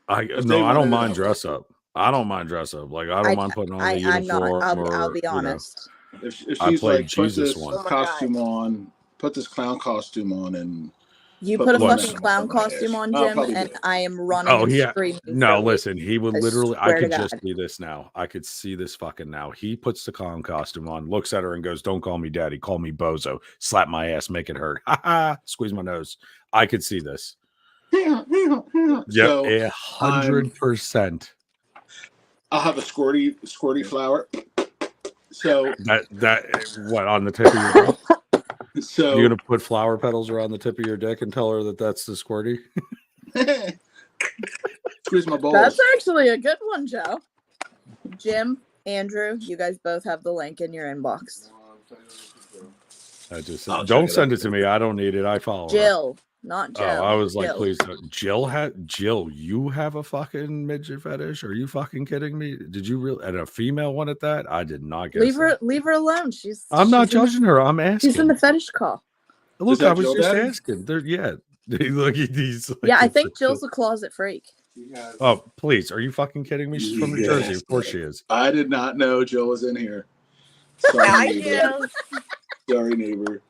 If they No, I wanted don't it, mind I'll dress take it. up. I don't mind dress up. Like I don't mind putting on the I'm uniform. not. or, I'll be you know. honest. If I she's played like, put Jesus this once. Oh my costume on, put this clown costume on, and You But put a what? fucking clown costume on, I'll Jim, probably and do it. I am running Oh, and yeah. screaming. No, for listen, he would I literally, I swear to could just God. see this now. I could see this fucking now. He puts the clown costume on, looks at her and goes, "Don't call me daddy, call me bozo. Slap my ass, make it hurt. Ha ha, squeeze my nose." I could see this. Yep, Yep, 100%. I'll have a squirty flower. So That what on the tip of your dick? so You're gonna put flower petals around the tip of your dick and tell her that that's the squirty? squeeze my balls. That's actually a good one, Joe. Jim, Andrew, you guys both have the link in your inbox. I just I'll check don't it send out. it to me. I don't need it. I follow her. Jill, not Oh, Joe. I was like, Jill. please, Jill, you have a fucking midget fetish? Are you fucking kidding me? Did you really? And a female one at that? I did not get. Leave her alone. I'm not she's in the- judging her. I'm asking. She's in the fetish call. Look, that I was Jill just Daddy? asking. There, yeah. Look, he's like, Yeah, I it's think a- Jill's a closet freak. She has Oh, please! Are you fucking kidding me? She's from New Jersey. Yes. Of course she is. I did not know Jill was in here. I Sorry, neighbor. do. Sorry, neighbor.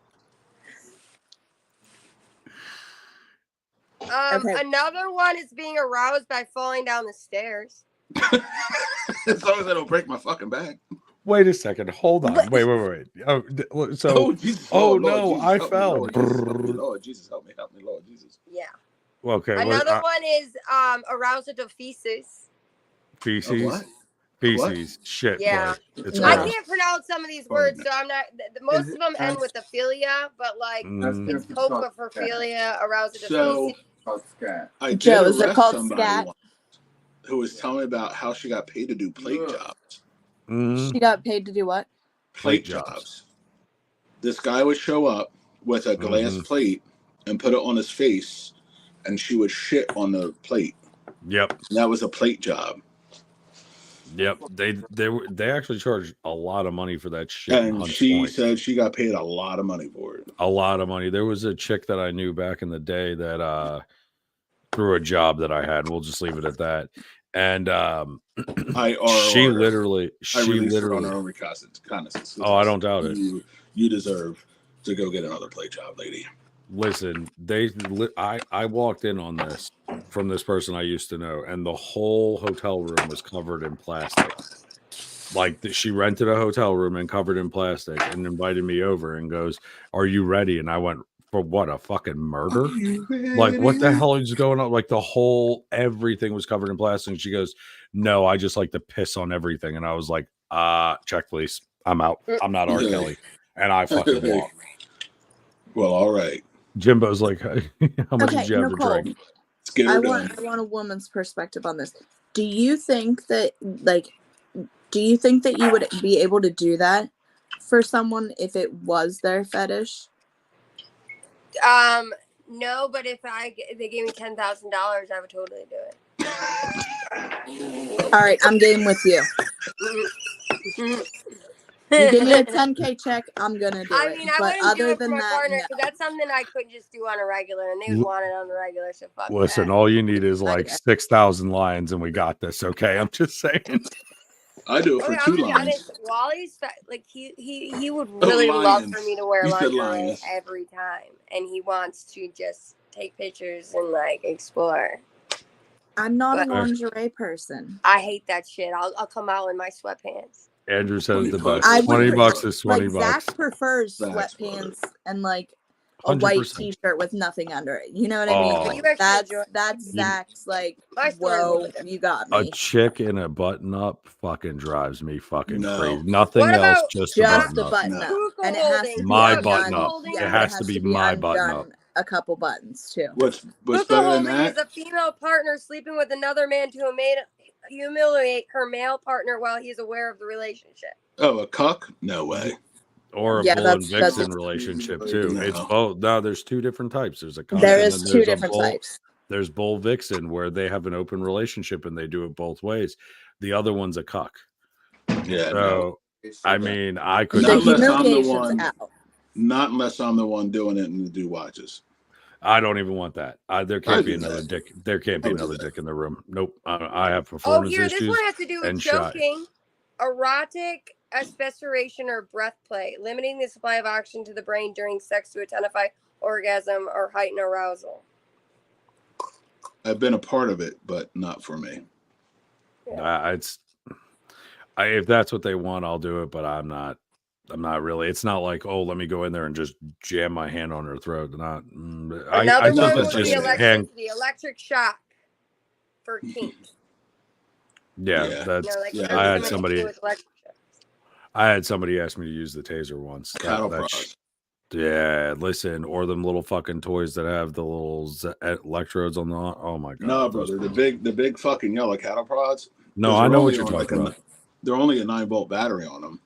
Okay. Another one is being aroused by falling down the stairs. As long as I don't break my fucking back. Wait a second. Hold on. What? Wait. So, Jesus. oh, Lord, no, Jesus, I help me, fell. Lord Jesus, help me, Lord Jesus. Yeah. okay. Another one is arousal to feces. feces. A what? Feces. Shit. Yeah. Boy. It's No. I gross. can't pronounce some of these Oh, words, no. so I'm not. Most Is of them it- end with aphilia, but like Mm, it's coprophilia, arousal to So- feces. called scat. I did Joe, is it arrest called somebody scat? once who was telling me about how she got paid to do plate Ugh. jobs. mm. She got paid to do what? Plate Plate jobs. jobs. This guy would show up with a glass Mhm. plate and put it on his face, and she would shit on the plate. Yep. And that was a plate job. Yep. They actually charged a lot of money for that shit. in And Hunts she Point. said she got paid a lot of money for it. A lot of money. There was a chick that I knew back in the day that through a job that I had. We'll just leave it at that. And she literally I released her on her own reconnaissance. Oh, I don't doubt it. You deserve to go get another plate job, lady. Listen, I walked in on this from this person I used to know, and the whole hotel room was covered in plastic. Like she rented a hotel room and covered in plastic, and invited me over and goes, "Are you ready?" And I went, "For what? A fucking murder? Like what the hell is going on?" Like everything was covered in plastic. And she goes, "No, I just like to piss on everything." And I was like, check please. I'm out. I'm not R. Kelly." And I fucking walked. Well, all right. Jimbo's like, "How much Okay, did you have to Nicole. drink?" Let's get her I done. want a woman's perspective on this. Do you think that you would be able to do that for someone if it was their fetish? No, but if they gave me $10,000, I would totally do it. All right, I'm game with you. You give me a 10K check, I'm gonna do I it. mean, I But wouldn't do other it for than my that, partner no. because that's something I couldn't just do on a regular, and they would want it on the regular. So fuck Listen, that. all you need is like Okay. 6,000 lions, and we got this. Okay, I'm just saying. I do it for Okay, two I'm lines. honest. Wally's like he would really love for me to wear You said lingerie lions. every time, and he wants to just take pictures and like explore. I'm not a But- lingerie person. I hate that shit. I'll come out in my sweatpants. Andrew says the $20 best. I would 20 prefer- bucks is 20 Like bucks. Zach prefers That's sweatpants and like a 100%. white t-shirt with nothing under it. You know what I mean? Oh. Like, You actually enjoy- that's You- Zach's like, My story whoa, was different. you got A me. chick in a button up fucking drives me fucking No. crazy. Nothing What else, about just, Just a a button up. button No. up. Hookah And it has to holding. be My undone. button up. Yeah, It has to be my button undone up. a couple buttons too. What's Hookah better than holding that? is a female partner sleeping with another man to humiliate her male partner while he's aware of the relationship. Oh, a cuck? No way. Or a Yeah, bull and that's- vixen relationship too. No. It's both. No, there's two different types. There's a cuck There and is then two there's a different bull. types. There's bull vixen where they have an open relationship and they do it both ways. The other one's a cuck. Yeah, So I mean, I could. The Not unless I'm the humiliation's one. out. Not unless I'm the one doing it and the dude watches. I don't even want that. There I can't be do another that. dick. There can't be I would do another that. dick in the room. Nope. I have Oh, performance here, this issues. one has to do with and shy. choking, erotic aspiration or breath play, limiting the supply of oxygen to the brain during sex to intensify orgasm or heighten arousal. I've been a part of it, but not for me. If that's what they want, I'll do it. But I'm not really. It's not like, oh, let me go in there and just jam my hand on her throat. Not. I Another think one that's would be just hand. the electric shock for kink. Yeah, Yeah. that's. You know, like Yeah, there's I had something to somebody. do with electric shock. I had somebody ask me to use the taser once. Cattle That prods. yeah, listen, or them little fucking toys that have the little electrodes on the. Oh my god. No, those- brother. The big fucking yellow cattle prods. No, those I are know what only you're on talking about. They're only a 9-volt battery on them,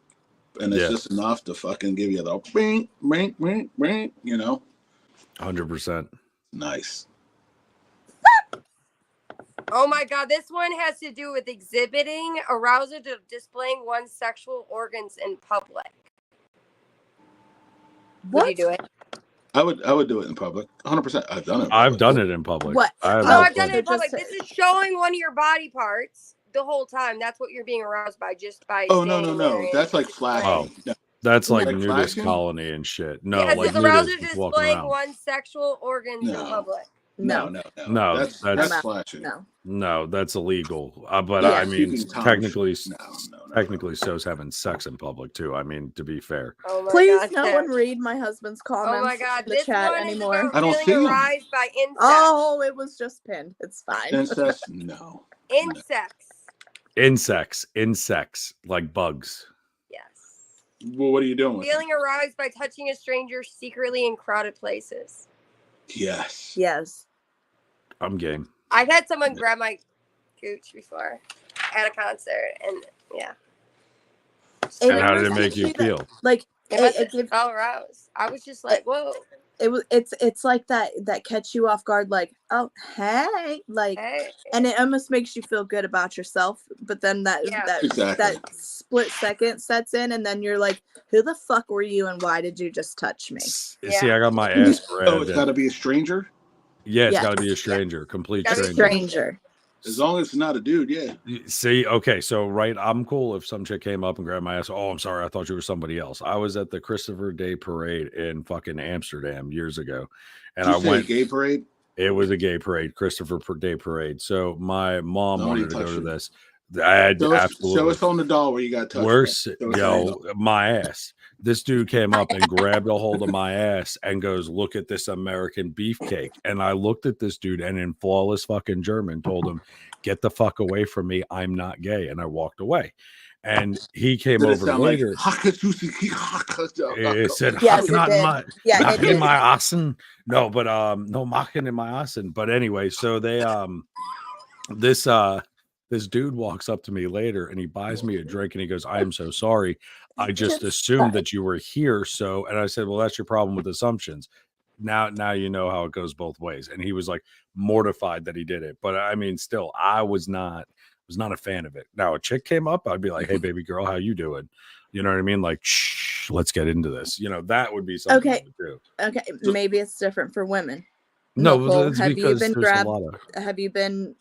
and it's Yeah. just enough to fucking give you the bing, bing, bing, bing. 100%. Nice. Oh my god, this one has to do with exhibiting arousal to displaying one's sexual organs in public. Would What? you do it? I would do it in public. 100%. I've done it. I've done it in public. What? I have Oh, No, no I've done it in so public. just- This is showing one of your body parts the whole time. That's what you're being aroused by, just by. Oh no, standing no, there no. and That's like displaying. flashing. Oh. No. That's like Like nudist flashing? colony and shit. No, Yes, like it's arousal nudists to just walking displaying around. one's sexual organs in No. public. No, No. no, no. No, That's that's- flashing. No. No, that's illegal. But Yeah. I mean, Keeping tongue. technically, No. technically, so's having sex in public too. I mean, to be fair. Oh my Please, god. no Steph. one read my husband's comments Oh my god, in the this chat one anymore. is about I don't feeling see 'em. aroused by insects. Oh, it was just pinned. It's fine. Incest? No. Insects. Like bugs. Yes. Well, what are you doing with Feeling aroused by touching a stranger secretly in crowded places. it? Yes. Yes. I'm game. I've had someone grab my gooch before at a concert, and yeah, It And how did it was make you actually that- feel? Like it must it have gives felt aroused. I was just like, whoa, it's like that catch you off guard, like, oh hey, like, hey. and it almost makes you feel good about yourself, but then Yeah. Exactly. that split second sets in, and then you're like, who the fuck were you and why did you just touch me? See, I got my ass grabbed. Oh, it's got to be a stranger? Yeah, it's Yes. got to be a stranger, complete Gotta be stranger. Stranger. As long as it's not a dude, yeah. See, okay, so right, I'm cool if some chick came up and grabbed my ass. Oh, I'm sorry, I thought you were somebody else. I was at the Christopher Day Parade in fucking Amsterdam years ago, and Did I you say went. gay parade? It was a gay parade, Christopher Day Parade. So my mom Nobody wanted to go touched to you. this. I had Show us absolutely on the doll where you got touched. worse. Show us on the Yo, doll. my ass. This dude came up and grabbed a hold of my ass and goes, "Look at this American beefcake." And I looked at this dude and in flawless fucking German told him, "Get the fuck away from me. I'm not gay." And I walked away. And he came Did it over sound later. It said, Yes, "Huck it not in did. my Yeah, Knock it in did. my assen." No, but no mocking in my assen. But anyway, so they this dude walks up to me later and he buys me a drink and he goes, "I am so sorry. I just assumed that you were here." So, and I said, "Well, that's your problem with assumptions. Now you know how it goes both ways." And he was like mortified that he did it. But I mean, still, I was not a fan of it. Now, a chick came up, I'd be like, "Hey, baby girl, how you doing?" You know what I mean? Like, shh, let's get into this. You know, that would be something Okay. I would do. Okay, maybe it's different for women. No, Nicole, it's have you because been there's grabbed? a lot of. Have you been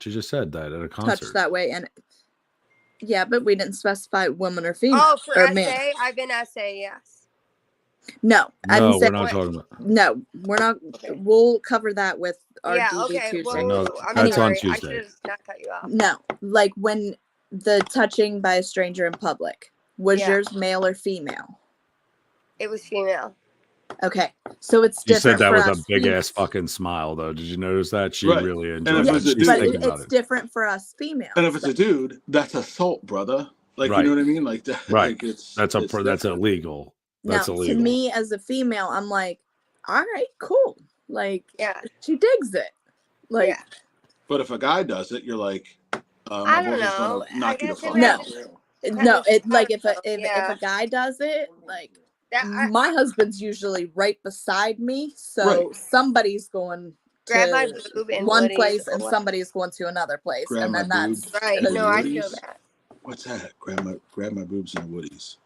She just said that at a touched concert. that way? And yeah, but we didn't specify woman or female Oh, for or SA, man. I've been SA, yes. No, I No, didn't we're say not talking about. no. We're not. We'll cover that with our Yeah, DB okay. Tuesday. Whoa, No, I'm that's on sorry. I Tuesday. should have not cut you off. No, like when the touching by a stranger in public, was Yeah. yours male or female? It was female. Okay, so it's You different said that for with us a big fem- ass fucking smile, though. Did you notice that? She Right. really if enjoyed Yeah, it. it's a She's dude- but thinking about it's it. different for us females. And if it's a dude, that's assault, brother. Like, Right. you know what I mean? Like that. Right. Like it's That's it's that's different. illegal. Now, That's to illegal. me as a female, I'm like, all right, cool. Like, Yeah. she digs it. Like, yeah. But if a guy does it, you're like, I my don't boy's know. gonna knock you the guess fuck it No. out. depends. no, it like if Depends. Yeah. a guy does it, like That, my husband's usually right beside me, so Right. somebody's going grab my to boob in one Woody's place or and what- somebody's going to another place, Grab and my then that's boob. Right. And No, I Woody's. feel that. What's that? Grab my boobs and Woodies.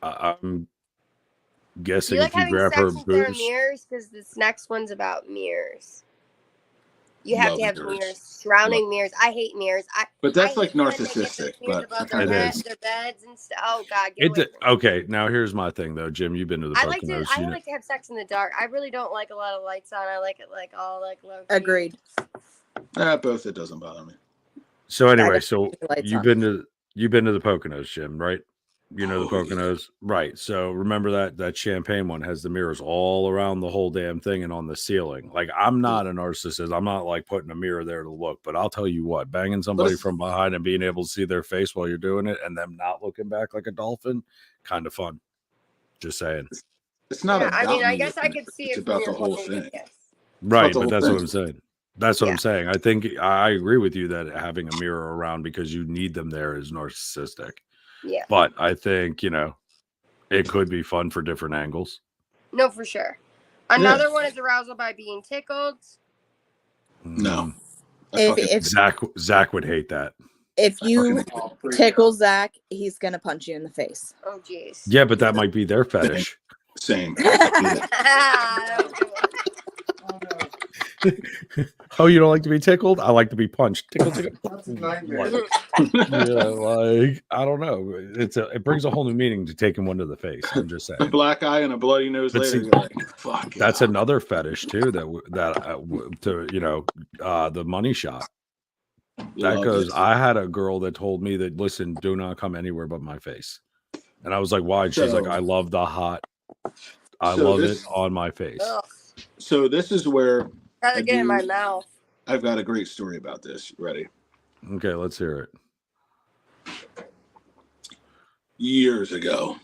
I'm Do guessing you like if you having grab sex her in front of boobs. mirrors? Because this next one's about mirrors. You have Love to have mirrors. mirrors, surrounding mirrors. I hate mirrors. But that's I like hate when they get those narcissistic. mirrors But above I It their, is. their beds and stuff. Oh God, get away It from me. okay. Now here's my thing, though, Jim. You've been to the I like to. Poconos. I You know- like to have sex in the dark. I really don't like a lot of lights on. I like it like all like low. key. agreed. both. It doesn't bother me. So anyway, got so the lights you've on. been to the Poconos, Jim, right? You know the Oh, yeah. Poconos, right? So remember that champagne one has the mirrors all around the whole damn thing and on the ceiling. Like I'm not a narcissist. I'm not like putting a mirror there to look. But I'll tell you what, banging somebody Listen. from behind and being able to see their face while you're doing it and them not looking back like a dolphin, kind of fun. Just saying. It's not Yeah, about I mean, I me guess I looking could at see It's it about from the your whole point of view, thing. yes. Right, the but whole that's what thing. I'm saying. That's what Yeah. I'm saying. I think I agree with you that having a mirror around because you need them there is narcissistic. Yeah. But I think, it could be fun for different angles. No, for sure. Another one is arousal by being tickled. No. If Zach would hate that. if you Oh, freak tickle out. Zach, he's gonna punch you in the face. Oh, jeez. Yeah, but that might be their fetish. Same. That was a good one. Oh, no. Oh, you don't like to be tickled? I like to be punched. Tickle, tickle. That's a nightmare. Yeah, like I don't know. It brings a whole new meaning to taking one to the face. I'm just A saying. black eye and a bloody nose But later. see, You're like, fuck. That's yeah. another fetish too. The money shot. That Love goes. it. I had a girl that told me that listen, do not come anywhere but my face, and I was like, why? And she's like, So- I love the hot. I So love this- it on my face. Ugh. So this is where Rather get in my do- mouth. I've got a great story about this. Ready? Okay, let's hear it. Years ago.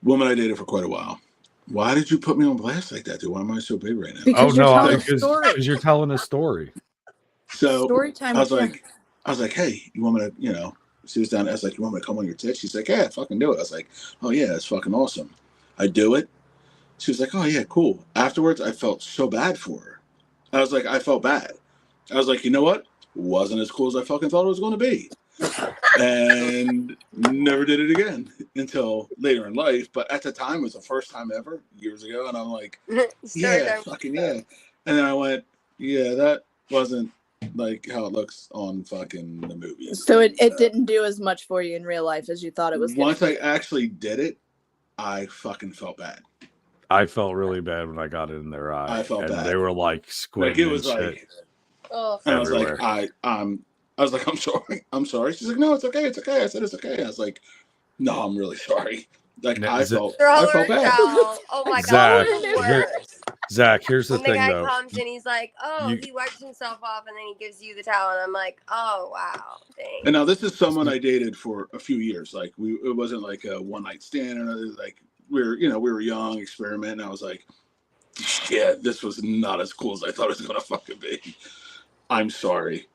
Woman I dated for quite a while. Why did you put me on blast like that, dude? Why am I so big right now? Because you're telling a because story. you're telling a story. So Story time. I was with him. like, hey, you want me to, she was down. I was like, you want me to come on your tits? She's like, yeah, fucking do it. I was like, oh yeah, that's fucking awesome. I do it. She was like, oh yeah, cool. Afterwards, I felt so bad for her. I was like, I felt bad. I was like, you know what? Wasn't as cool as I fucking thought it was going to be. And never did it again until later in life. But at the time, it was the first time ever, years ago. And I'm like, Story yeah, time. fucking yeah. And then I went, yeah, that wasn't like how it looks on fucking the movies. So it didn't do as much for you in real life as you thought it was. Once I actually did it, I fucking felt bad. I felt really bad when I got it in their eye. I felt and bad. they were like squinting. Like it was and like, shit. Oh, and I was Everywhere. like, I was like, I'm sorry, I'm sorry. She's like, no, it's okay, it's okay. I said it's okay. I was like, no, I'm really sorry. Like Now, I is it- felt throw her bad. down. Oh my Zach, god. the here- worst. Zach, here's the When the thing guy though. comes and he's like, oh, You- he wipes himself off and then he gives you the towel. And I'm like, oh, wow. Dang. And now this is someone I dated for a few years. Like it wasn't like a one night stand or nothing. Like we were young, experimenting. I was like, yeah, this was not as cool as I thought it was gonna fucking be. I'm sorry.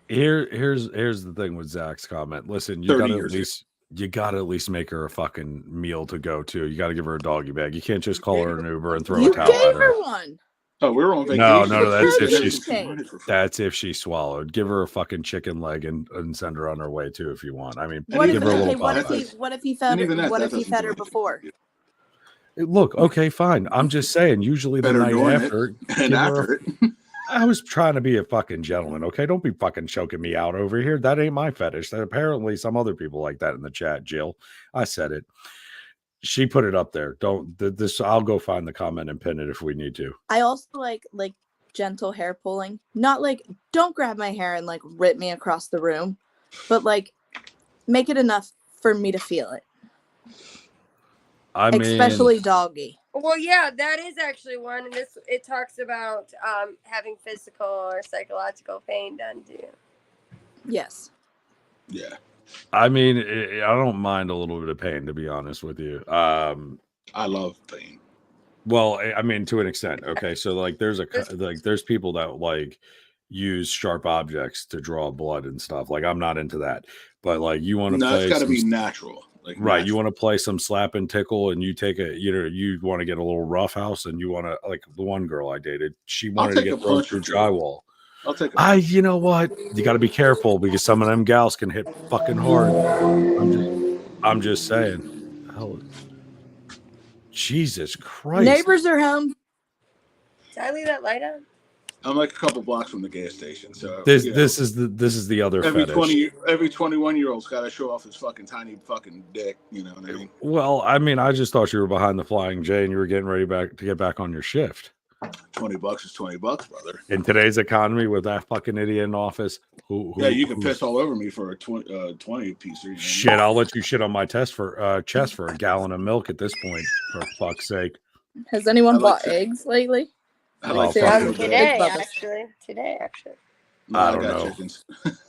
Here's the thing with Zach's comment. Listen, 30 years you gotta at least make her a fucking meal to go to. You gotta give her a doggy bag. You can't just call her an Uber and throw You a towel at gave her. her one. Oh, we were on vacation. No, that's if she's- That's That's if she swallowed. Give her a fucking chicken leg and send her on her way too if you want. I mean, What if, give her a little okay, what if Popeyes. he what if he fed And even that what if he doesn't fed do her anything. before? Look, okay, fine. I'm just saying. Usually the Better night doing it. after, And give her a- after it, I was trying to be a fucking gentleman. Okay, don't be fucking choking me out over here. That ain't my fetish. That apparently some other people like that in the chat. Jill, I said it. She put it up there. Don't this. I'll go find the comment and pin it if we need to. I also like gentle hair pulling. Not like don't grab my hair and like rip me across the room, but like make it enough for me to feel it. I mean, Especially doggy. Well, yeah, that is actually one. And it talks about having physical or psychological pain done to you. Yes. yeah, I mean, I don't mind a little bit of pain, to be honest with you. I love pain. Well, I mean, to an extent. Okay, so like, there's people that like use sharp objects to draw blood and stuff. Like, I'm not into that. But like, you want to No, play, it's got to some be natural. Like right? You natural. want to play some slap and tickle, and you take you want to get a little roughhouse, and you want to like the one girl I dated. She wanted to take a get thrown punch through or two. drywall. I'll take it. You know what? You got to be careful because some of them gals can hit fucking hard. I'm just saying. Hell, Jesus Christ! Neighbors are home. Did I leave that light on? I'm like a couple blocks from the gas station, so This you know, this is the other every fetish. every 21-year-old's got to show off his fucking tiny fucking dick. You know what I mean? Well, I mean, I just thought you were behind the Flying J and you were getting ready to get back on your shift. $20 is $20, brother. In today's economy, with that fucking idiot in office, Yeah, you can piss all over me for a 20 piece. You know? Shit, I'll let you shit on my chest for a gallon of milk at this point. For fuck's sake. Has anyone I like bought to- eggs lately? I like Oh, to fuck feel it. good. Today, Bubba's. actually. Today, actually. No, I I don't got know. chickens.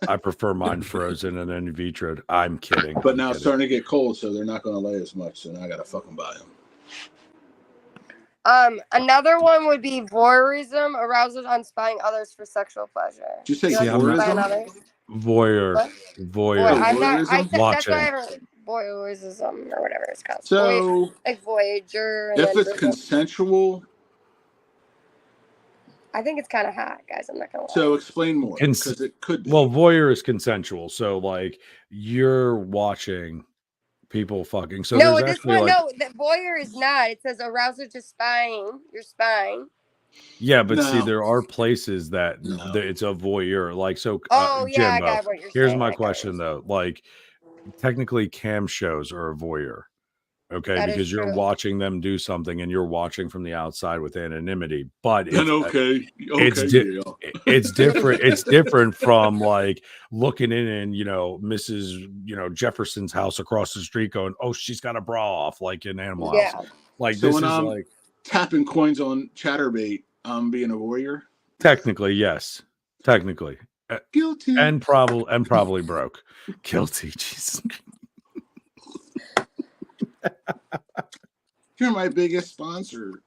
I prefer mine frozen and then vitroed. I'm kidding. But I'm now it's kidding. starting to get cold, so they're not going to lay as much. So now I got to fucking buy them. Another one would be voyeurism, arousal on spying others for sexual pleasure. Did you say You like to spy on voyeurism? others? Voyeur. What? Boy, Voyeur. I'm not. voyeurism? That's why Watching. I haven't. Voyeurism or whatever it's called. So like Voyager. And if then it's consensual, I think it's kind of hot, guys. I'm not gonna lie. so explain more Cons- because it could be. Well, voyeur is consensual. So like you're watching people fucking. So no, there's this actually one, like, no, the voyeur is not. It says arousal to spying. You're spying. yeah, but see, No. there are places that No. it's a voyeur. Like so. Oh yeah, I Jimbo, got what you're here's saying. my I got what question you're though. Like, technically, cam shows are a voyeur. Okay, That is because you're true. watching them do something and you're watching from the outside with anonymity. But Then okay, it's yeah. it's different. It's different from like looking in and Mrs. Jefferson's house across the street, going, "Oh, she's got a bra off," like in Animal Yeah. House. Like So this when is I'm like tapping coins on ChatterBait, I'm being a voyeur. technically yes, technically, Guilty. and probably broke, guilty. Jesus. You're my biggest sponsor.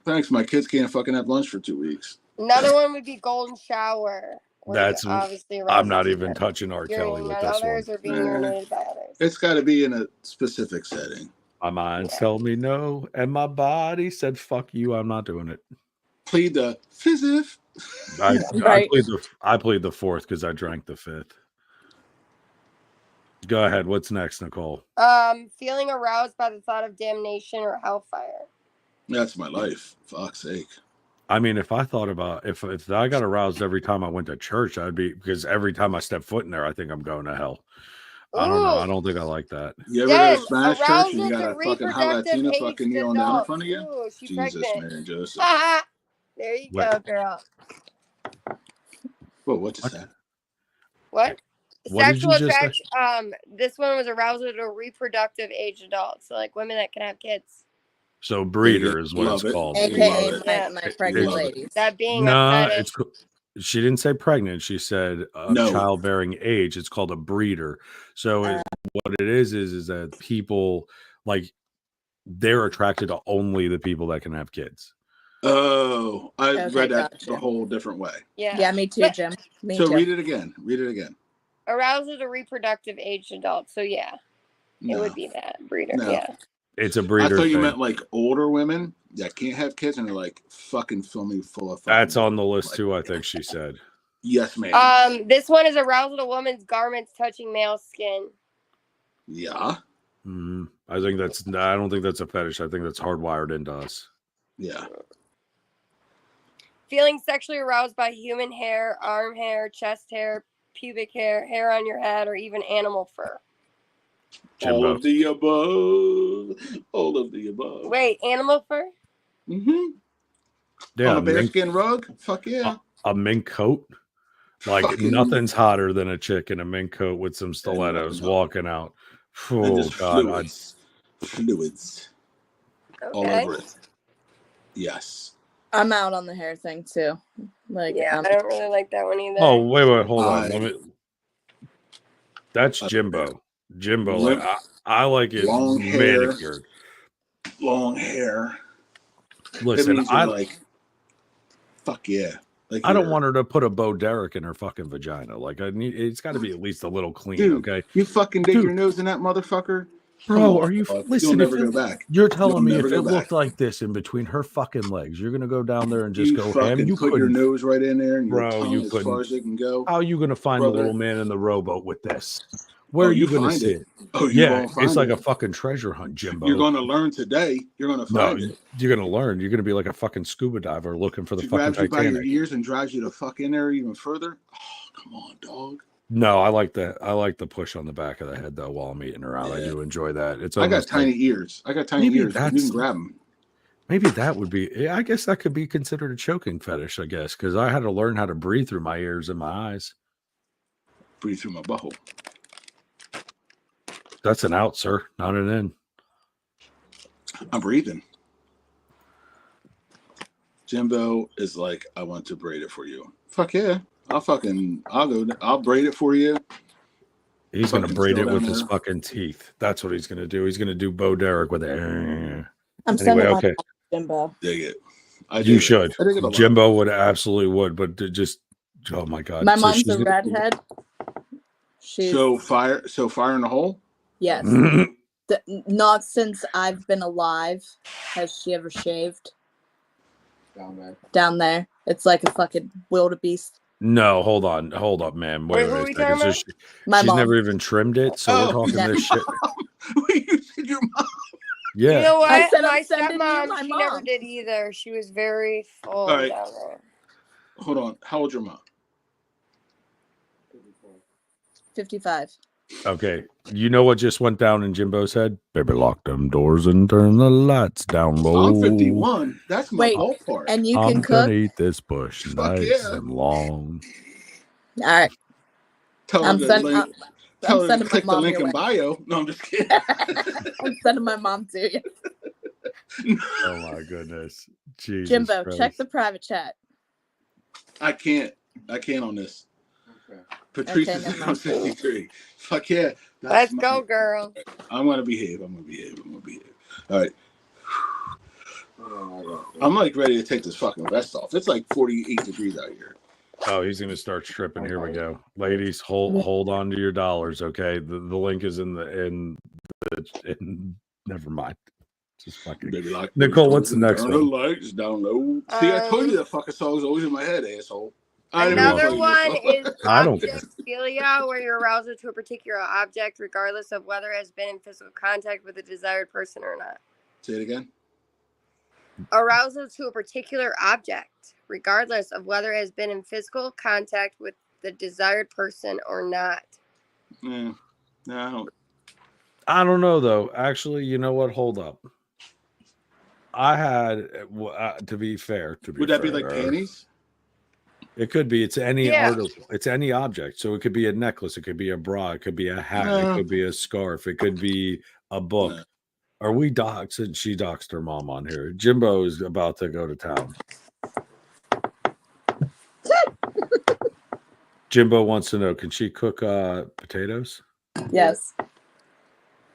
Thanks. My kids can't fucking have lunch for 2 weeks. Another one would be golden shower. where That's- you're obviously I'm aroused not by even touching R. Kelly urinating with on this one. others or being urinated by others. It's got to be in a specific setting. My mind Yeah. told me no, and my body said, "Fuck you, I'm not doing it." Plead the fifth. Right. I played the fourth because I drank the fifth. Go ahead. What's next, Nicole? Feeling aroused by the thought of damnation or hellfire. That's my life. Fuck's sake. I mean, if I thought about if I got aroused every time I went to church, I'd be because every time I step foot in there, I think I'm going to hell. I don't know. I don't think I like that. You ever go to Then, Spanish church and you arousal got to a fucking hot reproductive Latina aged fucking kneeling down in adults. front of you? Ooh, she's Jesus, pregnant. man, Joseph. There you Wait. go, girl. Whoa, what just happened? What? What did you Sexual just say? attraction. This one was arousal to reproductive age adults, so like women that can have kids. So breeder is what Love it's it. called. Love AKA it. my pregnant Love it. ladies. That being No, a fetish. it's she didn't say pregnant. She said No. childbearing age. It's called a breeder. So what it is that people like they're attracted to only the people that can have kids. Oh, I Okay, read that gotcha. the whole different way. Yeah, me too, But- Jim. Me So too. read it again. Read it again. Arousal to reproductive age adults. So yeah, it No. would be that breeder. No. Yeah. It's a I breeder thought you thing. meant like older women that can't have kids and they're like fucking filming full of. That's on the list too, I think she said. Yes, ma'am. This one is arousal to woman's garments touching male skin. Yeah. I think that's. I don't think that's a fetish. I think that's hardwired into us. Yeah. Feeling sexually aroused by human hair, arm hair, chest hair, pubic hair, hair on your head, or even animal fur. All Jimbo. of the above. All of the above. Wait, animal fur? Mm-hmm. Yeah, On a a mink, bearskin rug? Fuck yeah. a mink coat. Like Fucking- nothing's hotter than a chick in a mink coat with some stilettos no. walking out. And Oh just God, fluids all Okay. over it. Yes. I'm out on the hair thing too. Like, Yeah, I don't really like that one either. Oh wait, hold on. I- Let me. That's Jimbo. Jimbo, Lim- like I like it long hair. manicured. Long hair. It Listen, means you're like, fuck yeah. Like I don't you're- want her to put a Bo Derek in her fucking vagina. Like I need, it's got to be at least a little clean, Dude, okay? You fucking dig Dude. your nose in that motherfucker? Bro, Come on, are you dog. listen? You'll If never it- go back. You're telling You'll me never if go it back. looked like this in between her fucking legs, you're gonna go down there and just You go ham? fucking You put your couldn't. nose right in there and your Bro, tongue you as couldn't. far as it can go. How are you gonna find the Brother. little man in the rowboat with this? Where Oh, are you you gonna find see it. it? Oh, you Yeah, won't find it's like it. a fucking treasure hunt, Jimbo. You're going to learn today. You're going to no, find it. you're gonna learn. You're gonna be like a fucking scuba diver looking for the She fucking grabs you by your Titanic. ears and drives you the fuck in there even further. Oh, come on, dog. No, I like that. I like the push on the back of the head though while I'm eating her out. I Yeah. do enjoy that. It's I got almost tiny like- ears. I got tiny Maybe ears. You that's- can grab them. maybe that would be. Yeah, I guess that could be considered a choking fetish. I guess because I had to learn how to breathe through my ears and my eyes. Breathe through my butthole. That's an out, sir, not an in. I'm breathing. Jimbo is like, I want to braid it for you. Fuck yeah. I'll braid it for you. He's gonna Fucking braid it still with down his there. fucking teeth. That's what he's gonna do. He's gonna do Bo Derek with it. I'm Anyway, sending my okay. Jimbo. dig it. I You dig it. should. I dig it a lot. Jimbo would absolutely would, but just oh my god. My So mom's she's a redhead. She's So fire in the hole. yes. gonna- Not since I've been alive has she ever shaved Down there. down there. It's like a fucking wildebeest. No, hold up, man. Wait Wait, who a are we second. talking So about? My she's mom. never even trimmed it. So Oh, we're talking no. this shit. Wait, you said your mom? Yeah. You know what? I said I'm my sending you stepmom, my she never mom. did either. She was very full All right. down there. Hold on. How old's your mom? 55. Okay. You know what just went down in Jimbo's head? Baby, lock them doors and turn the lights down low. I'm 51. That's my Wait, ballpark. And you I'm can gonna cook. eat this bush Fuck nice yeah. and long. All right. Tell her I'm to sending. link- tell her to sending my click the mom link your in way. bio. No, I'm just kidding. I'm sending my mom to you. Oh my goodness. Jesus Jimbo, Christ. check the private chat. I can't on this. Okay. Patrice Okay, is never on mind. 63. Fuck yeah. Let's my- go, girl. I'm gonna behave. All right. I'm like ready to take this fucking vest off. It's like 48 degrees out here. Oh, he's gonna start stripping. Here we go. Ladies, hold on to your dollars, okay? The link is in never mind. Just fucking Baby, like Nicole, what's the next turn one? the lights down low. See, I told you that fucking song's always in my head, asshole. I didn't Another tell you one this. is I don't care. objectphilia, where you're aroused to a particular object, regardless of whether it has been in physical contact with a desired person or not. Say it again. Arousal to a particular object, regardless of whether it has been in physical contact with the desired person or not. Yeah. No, I don't. I don't know though. Actually, you know what? Hold up. I had to be fair. Would that be like panties? It could be. It's any Yeah. article. It's any object. So it could be a necklace. It could be a bra. It could be a hat. No. It could be a scarf. It could be a book. No. Are we doxed? She doxed her mom on here. Jimbo is about to go to town. Jimbo wants to know: can she cook potatoes? Yes.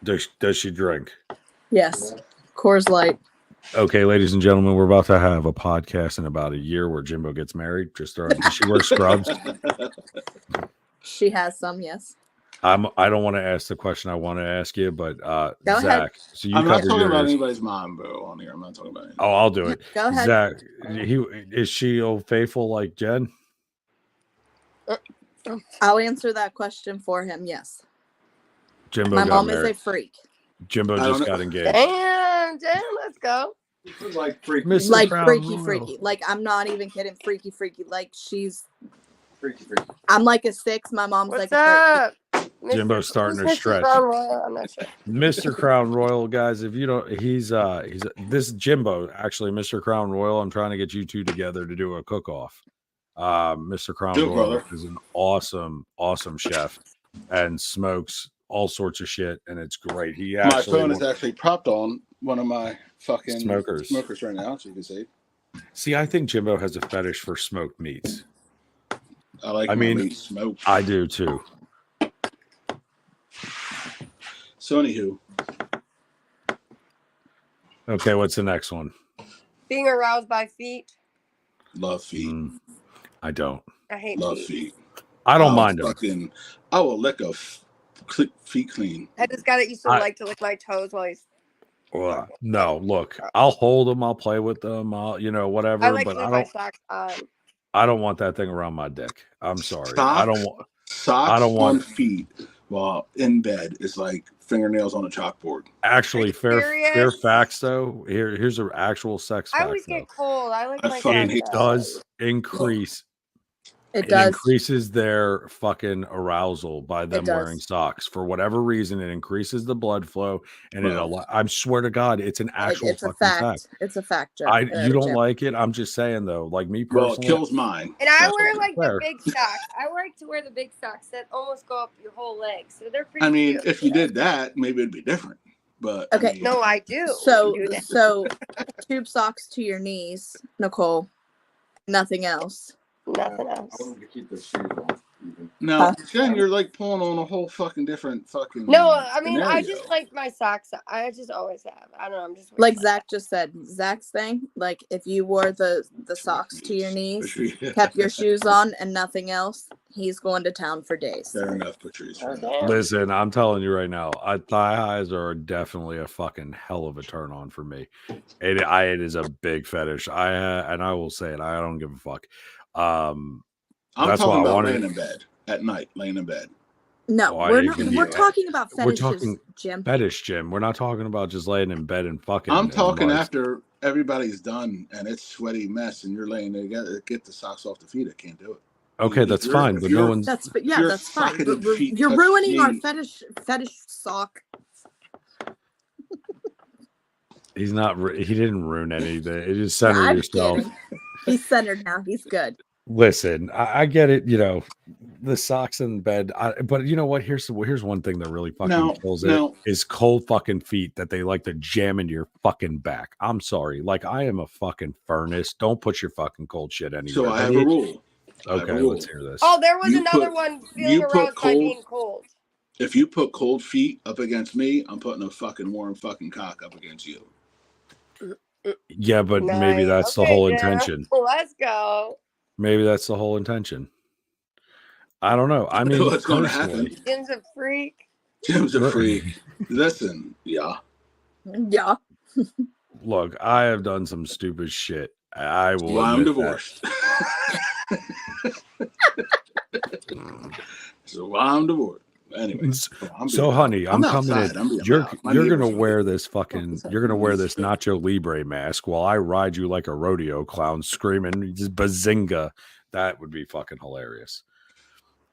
Does she drink? Yes. Coors Light. Okay, ladies and gentlemen, we're about to have a podcast in about a year where Jimbo gets married. Just throw. Does she wear scrubs? She has some, yes. I don't want to ask the question I want to ask you, but Go Zach, ahead. so you I'm not covered talking about yours. anybody's mom, bro, on here. I'm not talking about anything. Oh, I'll do it. Go ahead. Zach, is she old faithful like Jen? I'll answer that question for him, yes. Jimbo My got mom is married. a freak. Jimbo I don't just know. got engaged. Damn, let's go. Like freaky, Mr. Like Crown freaky, Royal. freaky. Like I'm not even kidding. Freaky, freaky. Like freaky. I'm like a 6. My mom's What's like a 13. up? Jimbo's starting to who's Mr. stretch. Brown Royal? I'm not sure. Mr. Crown Royal, guys. If you don't, he's this Jimbo actually, Mr. Crown Royal. I'm trying to get you two together to do a cook off. Mr. Crown Do it, Royal brother. is an awesome chef and smokes all sorts of shit, and it's great. He My actually phone is actually propped on one of my fucking Smokers right now, so you can see. See, I think Jimbo has a fetish for smoked meats. I I mean, meat smoked. I do too. So anywho, Okay, what's the next one? Being aroused by feet. love feet. I don't. I hate Love feet. feet. I don't I'll mind them. fucking, I will lick a feet clean. I just got it used to I- like to lick my toes while he's. Well, no, look, I'll hold them. I'll play with them. I'll, whatever. I like but to leave I my don't. socks on. I don't want that thing around my dick. I'm sorry. Socks? I don't want. Socks I don't want- on feet while in bed is like fingernails on a chalkboard. Actually, you fair serious? facts though. Here's an actual sex I fact. always Though. get cold. I like I my fucking It hate socks does increase. It It does. increases their fucking arousal by them does. wearing socks for whatever reason. It increases the blood flow, and Bro. I swear to God, it's an actual It's a fucking fact. fact. It's a fact, Joe. You don't like it? I'm just saying though. Like me Well, it personally, kills mine. And I That's wear all. like Fair. the big socks. I like to wear the big socks that almost go up your whole leg. So they're pretty I mean, cute. if you did that, maybe it'd be different. But Okay. I mean, No, I do. So, do that. so tube socks to your knees, Nicole. Nothing else. Nothing I else. want them to keep their shoes on. Even. Now, Jen, you're like pulling on a whole fucking different fucking. No, I mean I scenario. just like my socks. I just always have. I don't know. I'm just weird Like like Zach just said, Zach's thing, like if you wore the socks to your knees, kept your shoes on and nothing else, he's going to town for days. Fair enough, Patrice. that. Fair Oh, enough. damn. Listen, I'm telling you right now, thigh highs are definitely a fucking hell of a turn on for me. It is a big fetish. And I will say it. I don't give a fuck. I'm That's talking why I about wanted- laying in bed at night, laying in bed. No, Why we're you not. can We're do that? talking about We're fetishes, talking Jim. fetish, Jim. We're not talking about just laying in bed and fucking. I'm and talking like- after everybody's done and it's sweaty mess and you're laying there. You gotta get the socks off the feet. I can't do it. Okay, If that's you're- fine, if but no you're- one's. Yeah, your that's fine. socketed But feet you're touch ruining our me. fetish sock. He's not. He didn't ruin anything. It just center I'm yourself. kidding. He's centered now. He's good. Listen, I get it. You know, the socks in bed. But you know what? Here's one thing that really fucking No, kills no. it is cold fucking feet that they like to jam into your fucking back. I'm sorry. Like I am a fucking furnace. Don't put your fucking cold shit anywhere. So I have a rule. I have a Okay, rule. let's hear this. Oh, there was You another put- one you feeling put aroused by cold- being cold. If you put cold feet up against me, I'm putting a fucking warm fucking cock up against you. Yeah, but maybe Nice. that's the Okay, whole Jeff. intention. Let's go. Maybe that's the whole intention. I don't know. I mean, What's going to personally- happen? Jim's a freak. Jim's a freak. Listen, yeah. Yeah. Look, I have done some stupid shit. I will. Why I'm admit that. divorced. So why I'm divorced. Anyway, So, honey, I'm coming outside. in. I'm being You're loud. My you're gonna neighbors- wear this fucking. You're gonna wear this Nacho Libre mask while I ride you like a rodeo clown, screaming just bazinga. That would be fucking hilarious.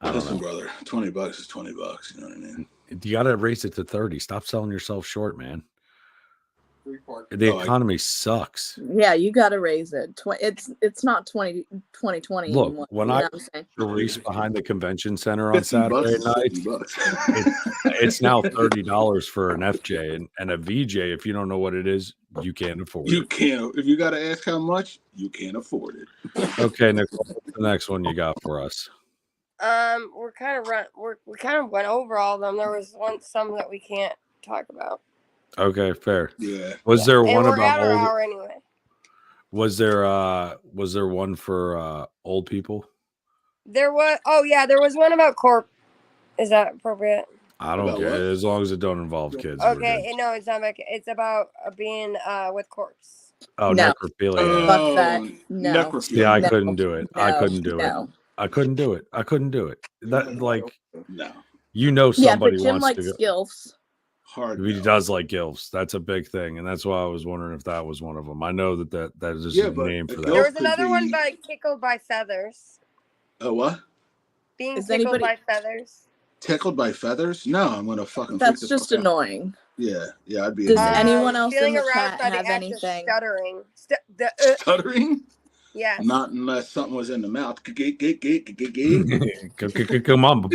I don't Listen, know. brother, $20 is $20. You know what I mean? You got to raise it to 30. Stop selling yourself short, man. Free park. The Oh, I- economy sucks. Yeah, you got to raise it. It's not 2020 Look, anymore. when you know I- what I'm saying? Reese behind the convention center on 50 bucks Saturday is night. 50 bucks. It's now $30 for an FJ and a VJ. If you don't know what it is, you can't afford You it. can't. If you got to ask how much, you can't afford it. Okay, Nicole, what's the next one you got for us? We kind of went over all of them. There was some that we can't talk about. Okay, fair. Yeah. Was there And one we're about at our old? hour anyway. Was there one for old people? There was there was one about corp. Is that appropriate? I don't About care what? as long as it don't involve kids. we're Okay, good. no, it's not about. It's about being with corpse. Oh, No. necrophilia. Fuck that. No. Necrophilia. Yeah, I No, couldn't do it. I No, couldn't do it. no. I couldn't do it. I couldn't do it. That like No. you know Yeah, but somebody Jim wants to likes go. gilfs. Hard. He no. does like gilfs. That's a big thing, and that's why I was wondering if that was one of them. I know that is just Yeah, a but name a for gilf- that. There was could another one be- by Tickled by Feathers. Oh, what? Being Is tickled anybody- by feathers. Tickled by feathers? No, I'm gonna fucking. That's freak the just fuck out. annoying. Yeah, I'd be. Does annoyed. anyone else in feeling the aroused chat by the have act of anything? Stuttering. Stuttering? Yes. Not unless something was in the mouth. Come on,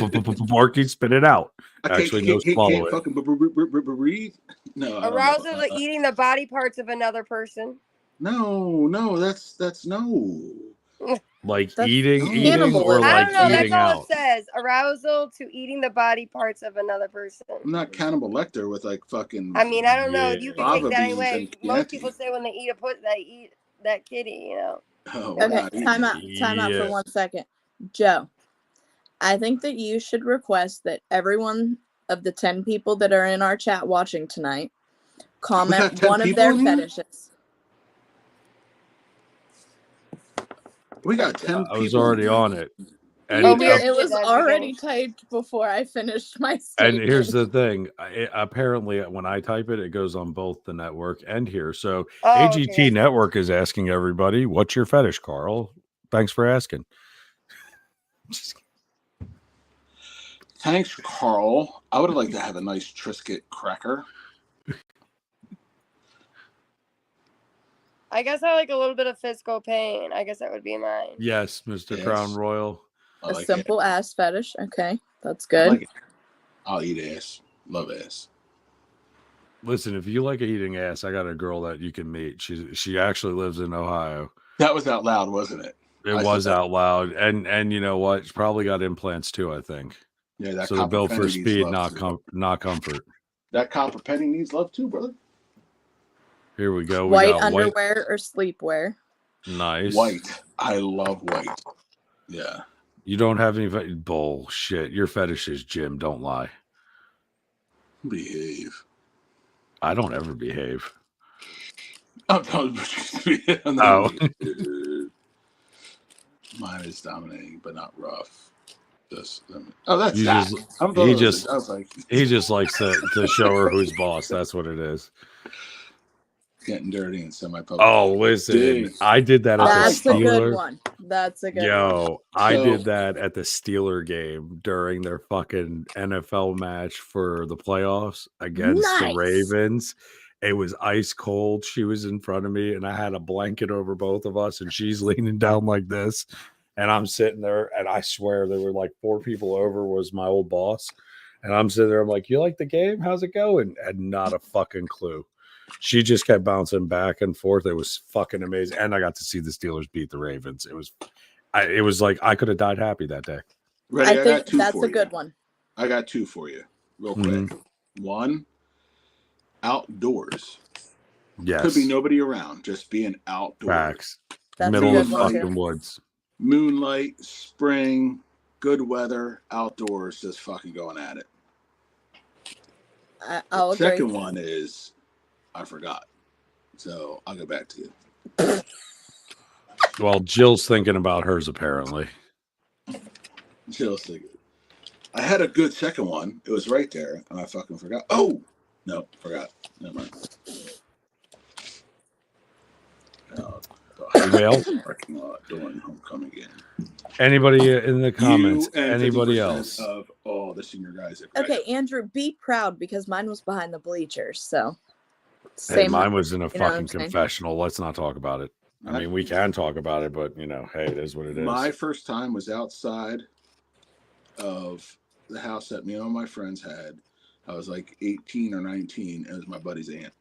Porky, spit it out. Actually, no, swallow can't it. fucking breathe. No. I don't know. Arousal of eating the body parts of another person. No, that's no. Like That's eating, cannibalism. or I like don't know. That's eating all out. it says. Arousal to eating the body parts of another person. I'm not Cannibal Lecter with like fucking. I mean, I don't know. Yeah. You can Fava take that beans anyway. and Most Chianti. people say when they eat a put, they eat that kitty. You know. Oh, we're Okay, not eating time it. out. Time out Yeah. for 1 second. Joe, I think that you should request that everyone of the 10 people that are in our chat watching tonight comment 10 one of people their in here? fetishes. We got 10 I was people. already on it. And, Oh, we already It was did that already beginning. typed before I finished my and statement. here's the thing. Apparently, when I type it, it goes on both the network and here. So Oh, AGT okay. Network is asking everybody, "What's your fetish, Carl?" Thanks for asking. Just Thanks, Carl. I would have liked to have a nice Triscuit cracker. I guess I like a little bit of physical pain. I guess that would be mine. yes, Mr. Yes. Crown Royal. I A like simple ass fetish. Okay, that's it. I good. like it. I'll eat ass. Love ass. Listen, if you like eating ass, I got a girl that you can meet. She actually lives in Ohio. That was out loud, wasn't it? It I was said that. out loud, and you know what? It's probably got implants too. I think Yeah, that so. They're copper built penny for needs speed, love too. not comfort. That copper penny needs love too, brother. Here we go. We White got white. underwear or sleepwear? Nice. White. I love white. Yeah. You don't have any bullshit. Your fetish is Jim. Don't lie. Behave. I don't ever behave. I'm telling you. Oh. Mine is dominating, but not rough. Oh, that's You Zach. just- I'm he I was like, He just likes to show her who's boss. That's what it is. getting dirty and semi-public. Oh, listen. Dude. I did that at That's the a Steeler. good one. That's a good one. Yo, I So- did that at the Steeler game during their fucking NFL match for the playoffs against the Nice. Ravens. It was ice cold. She was in front of me, and I had a blanket over both of us, and she's leaning down like this. And I'm sitting there, and I swear there were like 4 people over was my old boss. And I'm sitting there, I'm like, you like the game? How's it going? And not a fucking clue. She just kept bouncing back and forth. It was fucking amazing. And I got to see the Steelers beat the Ravens. It was like I could have died happy that day. Ready? I got think two that's for a you. good one. I got 2 for you, real quick. Mhm. One, outdoors. Yes. Could be nobody around, just being outdoors. Facts. That's Middle a of good the one fucking too. woods. Moonlight, spring, good weather, outdoors, just fucking going at it. I'll agree. Second one is, I forgot. So I'll get back to you. Well, Jill's thinking about hers apparently. Just thinking. I had a good second one. It was right there, and I fucking forgot. Oh, no, forgot. Never mind. Well, Parking lot during homecoming game. anybody in the comments? You and Anybody 50% else? of all the senior guys. Okay, Andrew, be proud because mine was behind the bleachers. So Hey, same. mine was in a you know what I'm fucking saying? confessional. Let's not talk about it. I mean, we can talk about it, but hey, it is what it is. My first time was outside of the house that me and all my friends had. I was like 18 or 19. It was my buddy's aunt.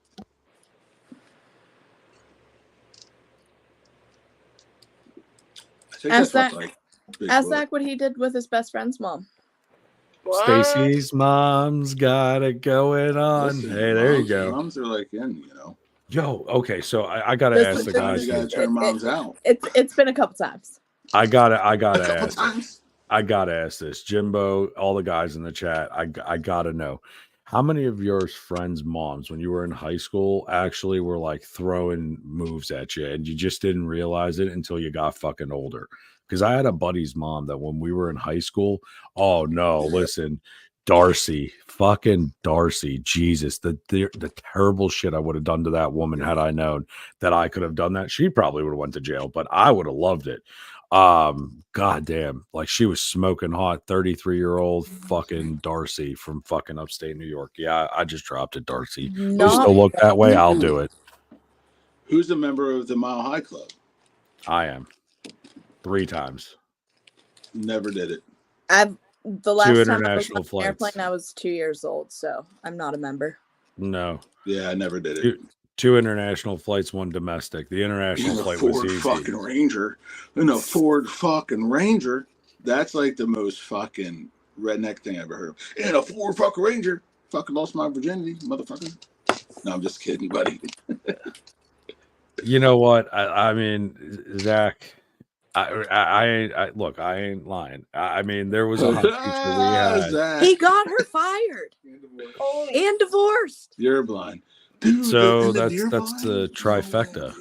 I think Ask that's that- like big Ask book. Zach what he did with his best friend's mom. Stacy's mom's got it going on. Listen, Hey, there you moms- go. Moms are like in. Yo, okay, so I gotta Listen, ask the Listen, guys. You gotta here. turn moms out. It's been a couple times. I gotta A couple ask. times. I gotta ask this, Jimbo. All the guys in the chat. I gotta know. How many of your friends' moms, when you were in high school, actually were like throwing moves at you and you just didn't realize it until you got fucking older? Because I had a buddy's mom that when we were in high school, oh no, listen, Darcy, fucking Darcy, Jesus, the terrible shit I would have done to that woman had I known that I could have done that. She probably would have went to jail, but I would have loved it. Goddamn, like she was smoking hot, 33-year-old fucking Darcy from fucking upstate New York. Yeah, I just dropped it, Darcy. You Not still look that way, I'll do it. Who's a member of the Mile High Club? I am 3 times. Never did it. the last time I was international on an flights. airplane, I was 2 years old, so I'm not a member. No, Yeah, I never did it. Dude, 2 international flights, 1 domestic. The international In a flight was Ford easy. fucking Ranger. In a Ford fucking Ranger. That's like the most fucking redneck thing I ever heard of. In a Ford fucking Ranger. Fucking lost my virginity, motherfucker. No, I'm just kidding, buddy. You know what? I mean, Zach, I look, I ain't lying. I mean, there was a hot teacher we had. Zach, He got her fired and divorced. you're blind. Dude, So the that's the Deerblind? trifecta.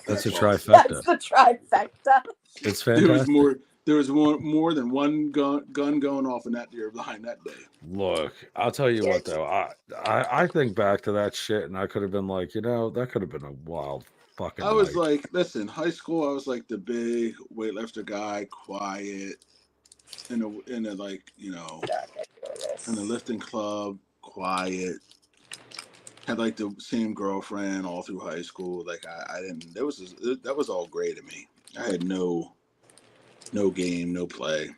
That's a That's trifecta. That's the trifecta. It's There was fantastic. more than one gun going off in that deer blind that day. Look, I'll tell you what though. I think back to that shit, and I could have been like, that could have been a wild fucking. I was night. like, listen, high school, I was like the big weightlifter guy, quiet, in a like, in the lifting club, quiet. Had like the same girlfriend all through high school. Like I didn't. That was all gray to me. I had no game, no play.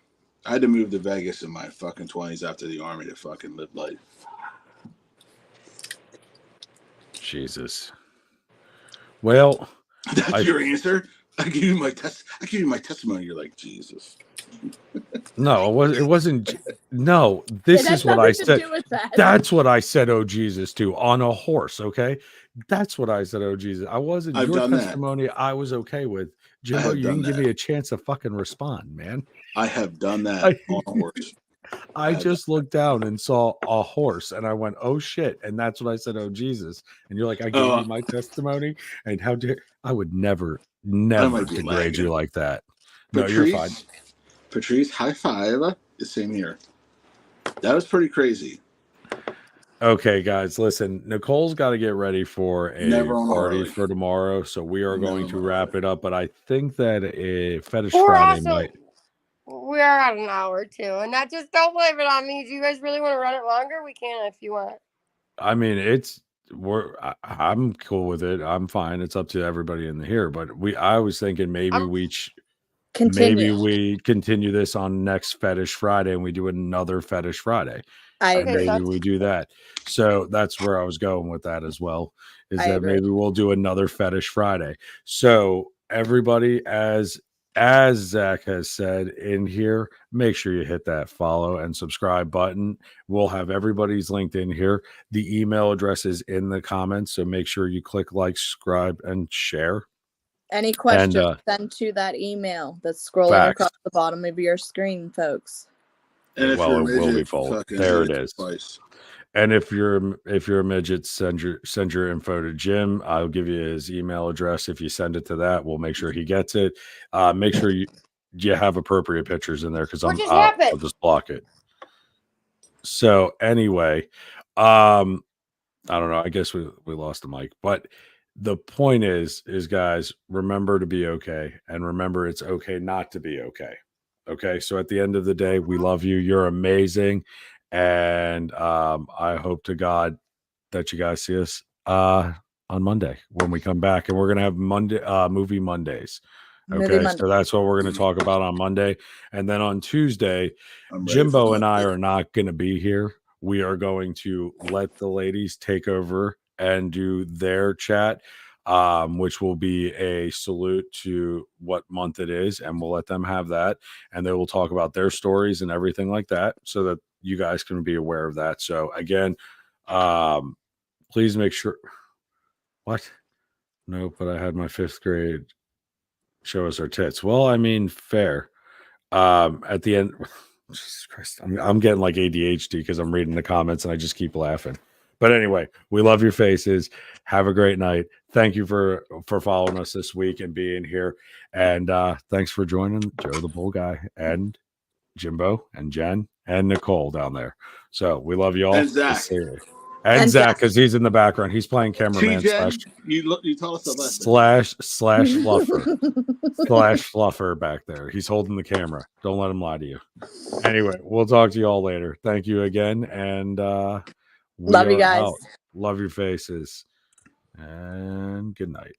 I had to move to Vegas in my fucking 20s after the army to fucking live life. Jesus. Well, That's I- your answer. I give you my testimony. You're like, Jesus. No, it wasn't. No, this It is has what I nothing to said. do with that. That's what I said, oh Jesus, to on a horse. Okay, that's what I said, oh Jesus. I wasn't I've your done that. testimony. I was okay with. Jimbo, have you done didn't give that. me a chance to fucking respond, man. I have done that I- on a horse. I just looked down and saw a horse, and I went, "Oh shit!" And that's what I said, "Oh Jesus!" And you're like, "I gave you my testimony, and how dare I would never might be degrade lagging. you like that." No, you're fine. Patrice, high five. The same here. That was pretty crazy. Okay, guys, listen. Nicole's got to get ready for a Never on party early. for tomorrow, so we are going to Never wrap it up. But I think that a fetish We're Friday also night. we're at an hour too, and that just don't blame it on me. Do you guys really want to run it longer? We can if you want. I mean, I'm cool with it. I'm fine. It's up to everybody in here. But I was thinking maybe Continue. maybe we continue this on next fetish Friday and we do another fetish Friday. I And agree. maybe we do that. So that's where I was going with that as well. Is I that agree. maybe we'll do another fetish Friday. So everybody, as Zach has said in here, make sure you hit that follow and subscribe button. We'll have everybody's linked in here. The email address is in the comments. So make sure you click like, subscribe, and share. Any questions, send to that email that's scrolling Facts. across the bottom of your screen, folks. And if Well, you're a it will be midget, full. fucking There hit it is. twice. And if you're a midget, send your info to Jim. I'll give you his email address. If you send it to that, we'll make sure he gets it. Make sure you have appropriate pictures in there because I'll just block it. So anyway, I don't know. I guess we lost the mic, but the point is guys, remember to be okay, and remember it's okay not to be okay. Okay, so at the end of the day, we love you. You're amazing. And I hope to God that you guys see us on Monday when we come back, and we're gonna have movie Mondays. Okay, so that's what we're gonna talk about on Monday, and then on Tuesday, Jimbo and I are not gonna be here. We are going to let the ladies take over and do their chat, which will be a salute to what month it is, and we'll let them have that, and they will talk about their stories and everything like that, so that you guys can be aware of that. So again, please make sure. What? No, but I had my 5th grade show us our tits. Well, I mean, fair. At the end, Jesus Christ, I'm getting like ADHD because I'm reading the comments and I just keep laughing. But anyway, we love your faces. Have a great night. Thank you for following us this week and being here. And thanks for joining Joe the Bull Guy and Jimbo and Jen and Nicole down there. So we love you all. And Zach. And Zach, because he's in the background. He's playing cameraman you told us the lesson. slash fluffer back there. He's holding the camera. Don't let him lie to you. Anyway, we'll talk to you all later. Thank you again. And love you guys. Love your faces. And good night.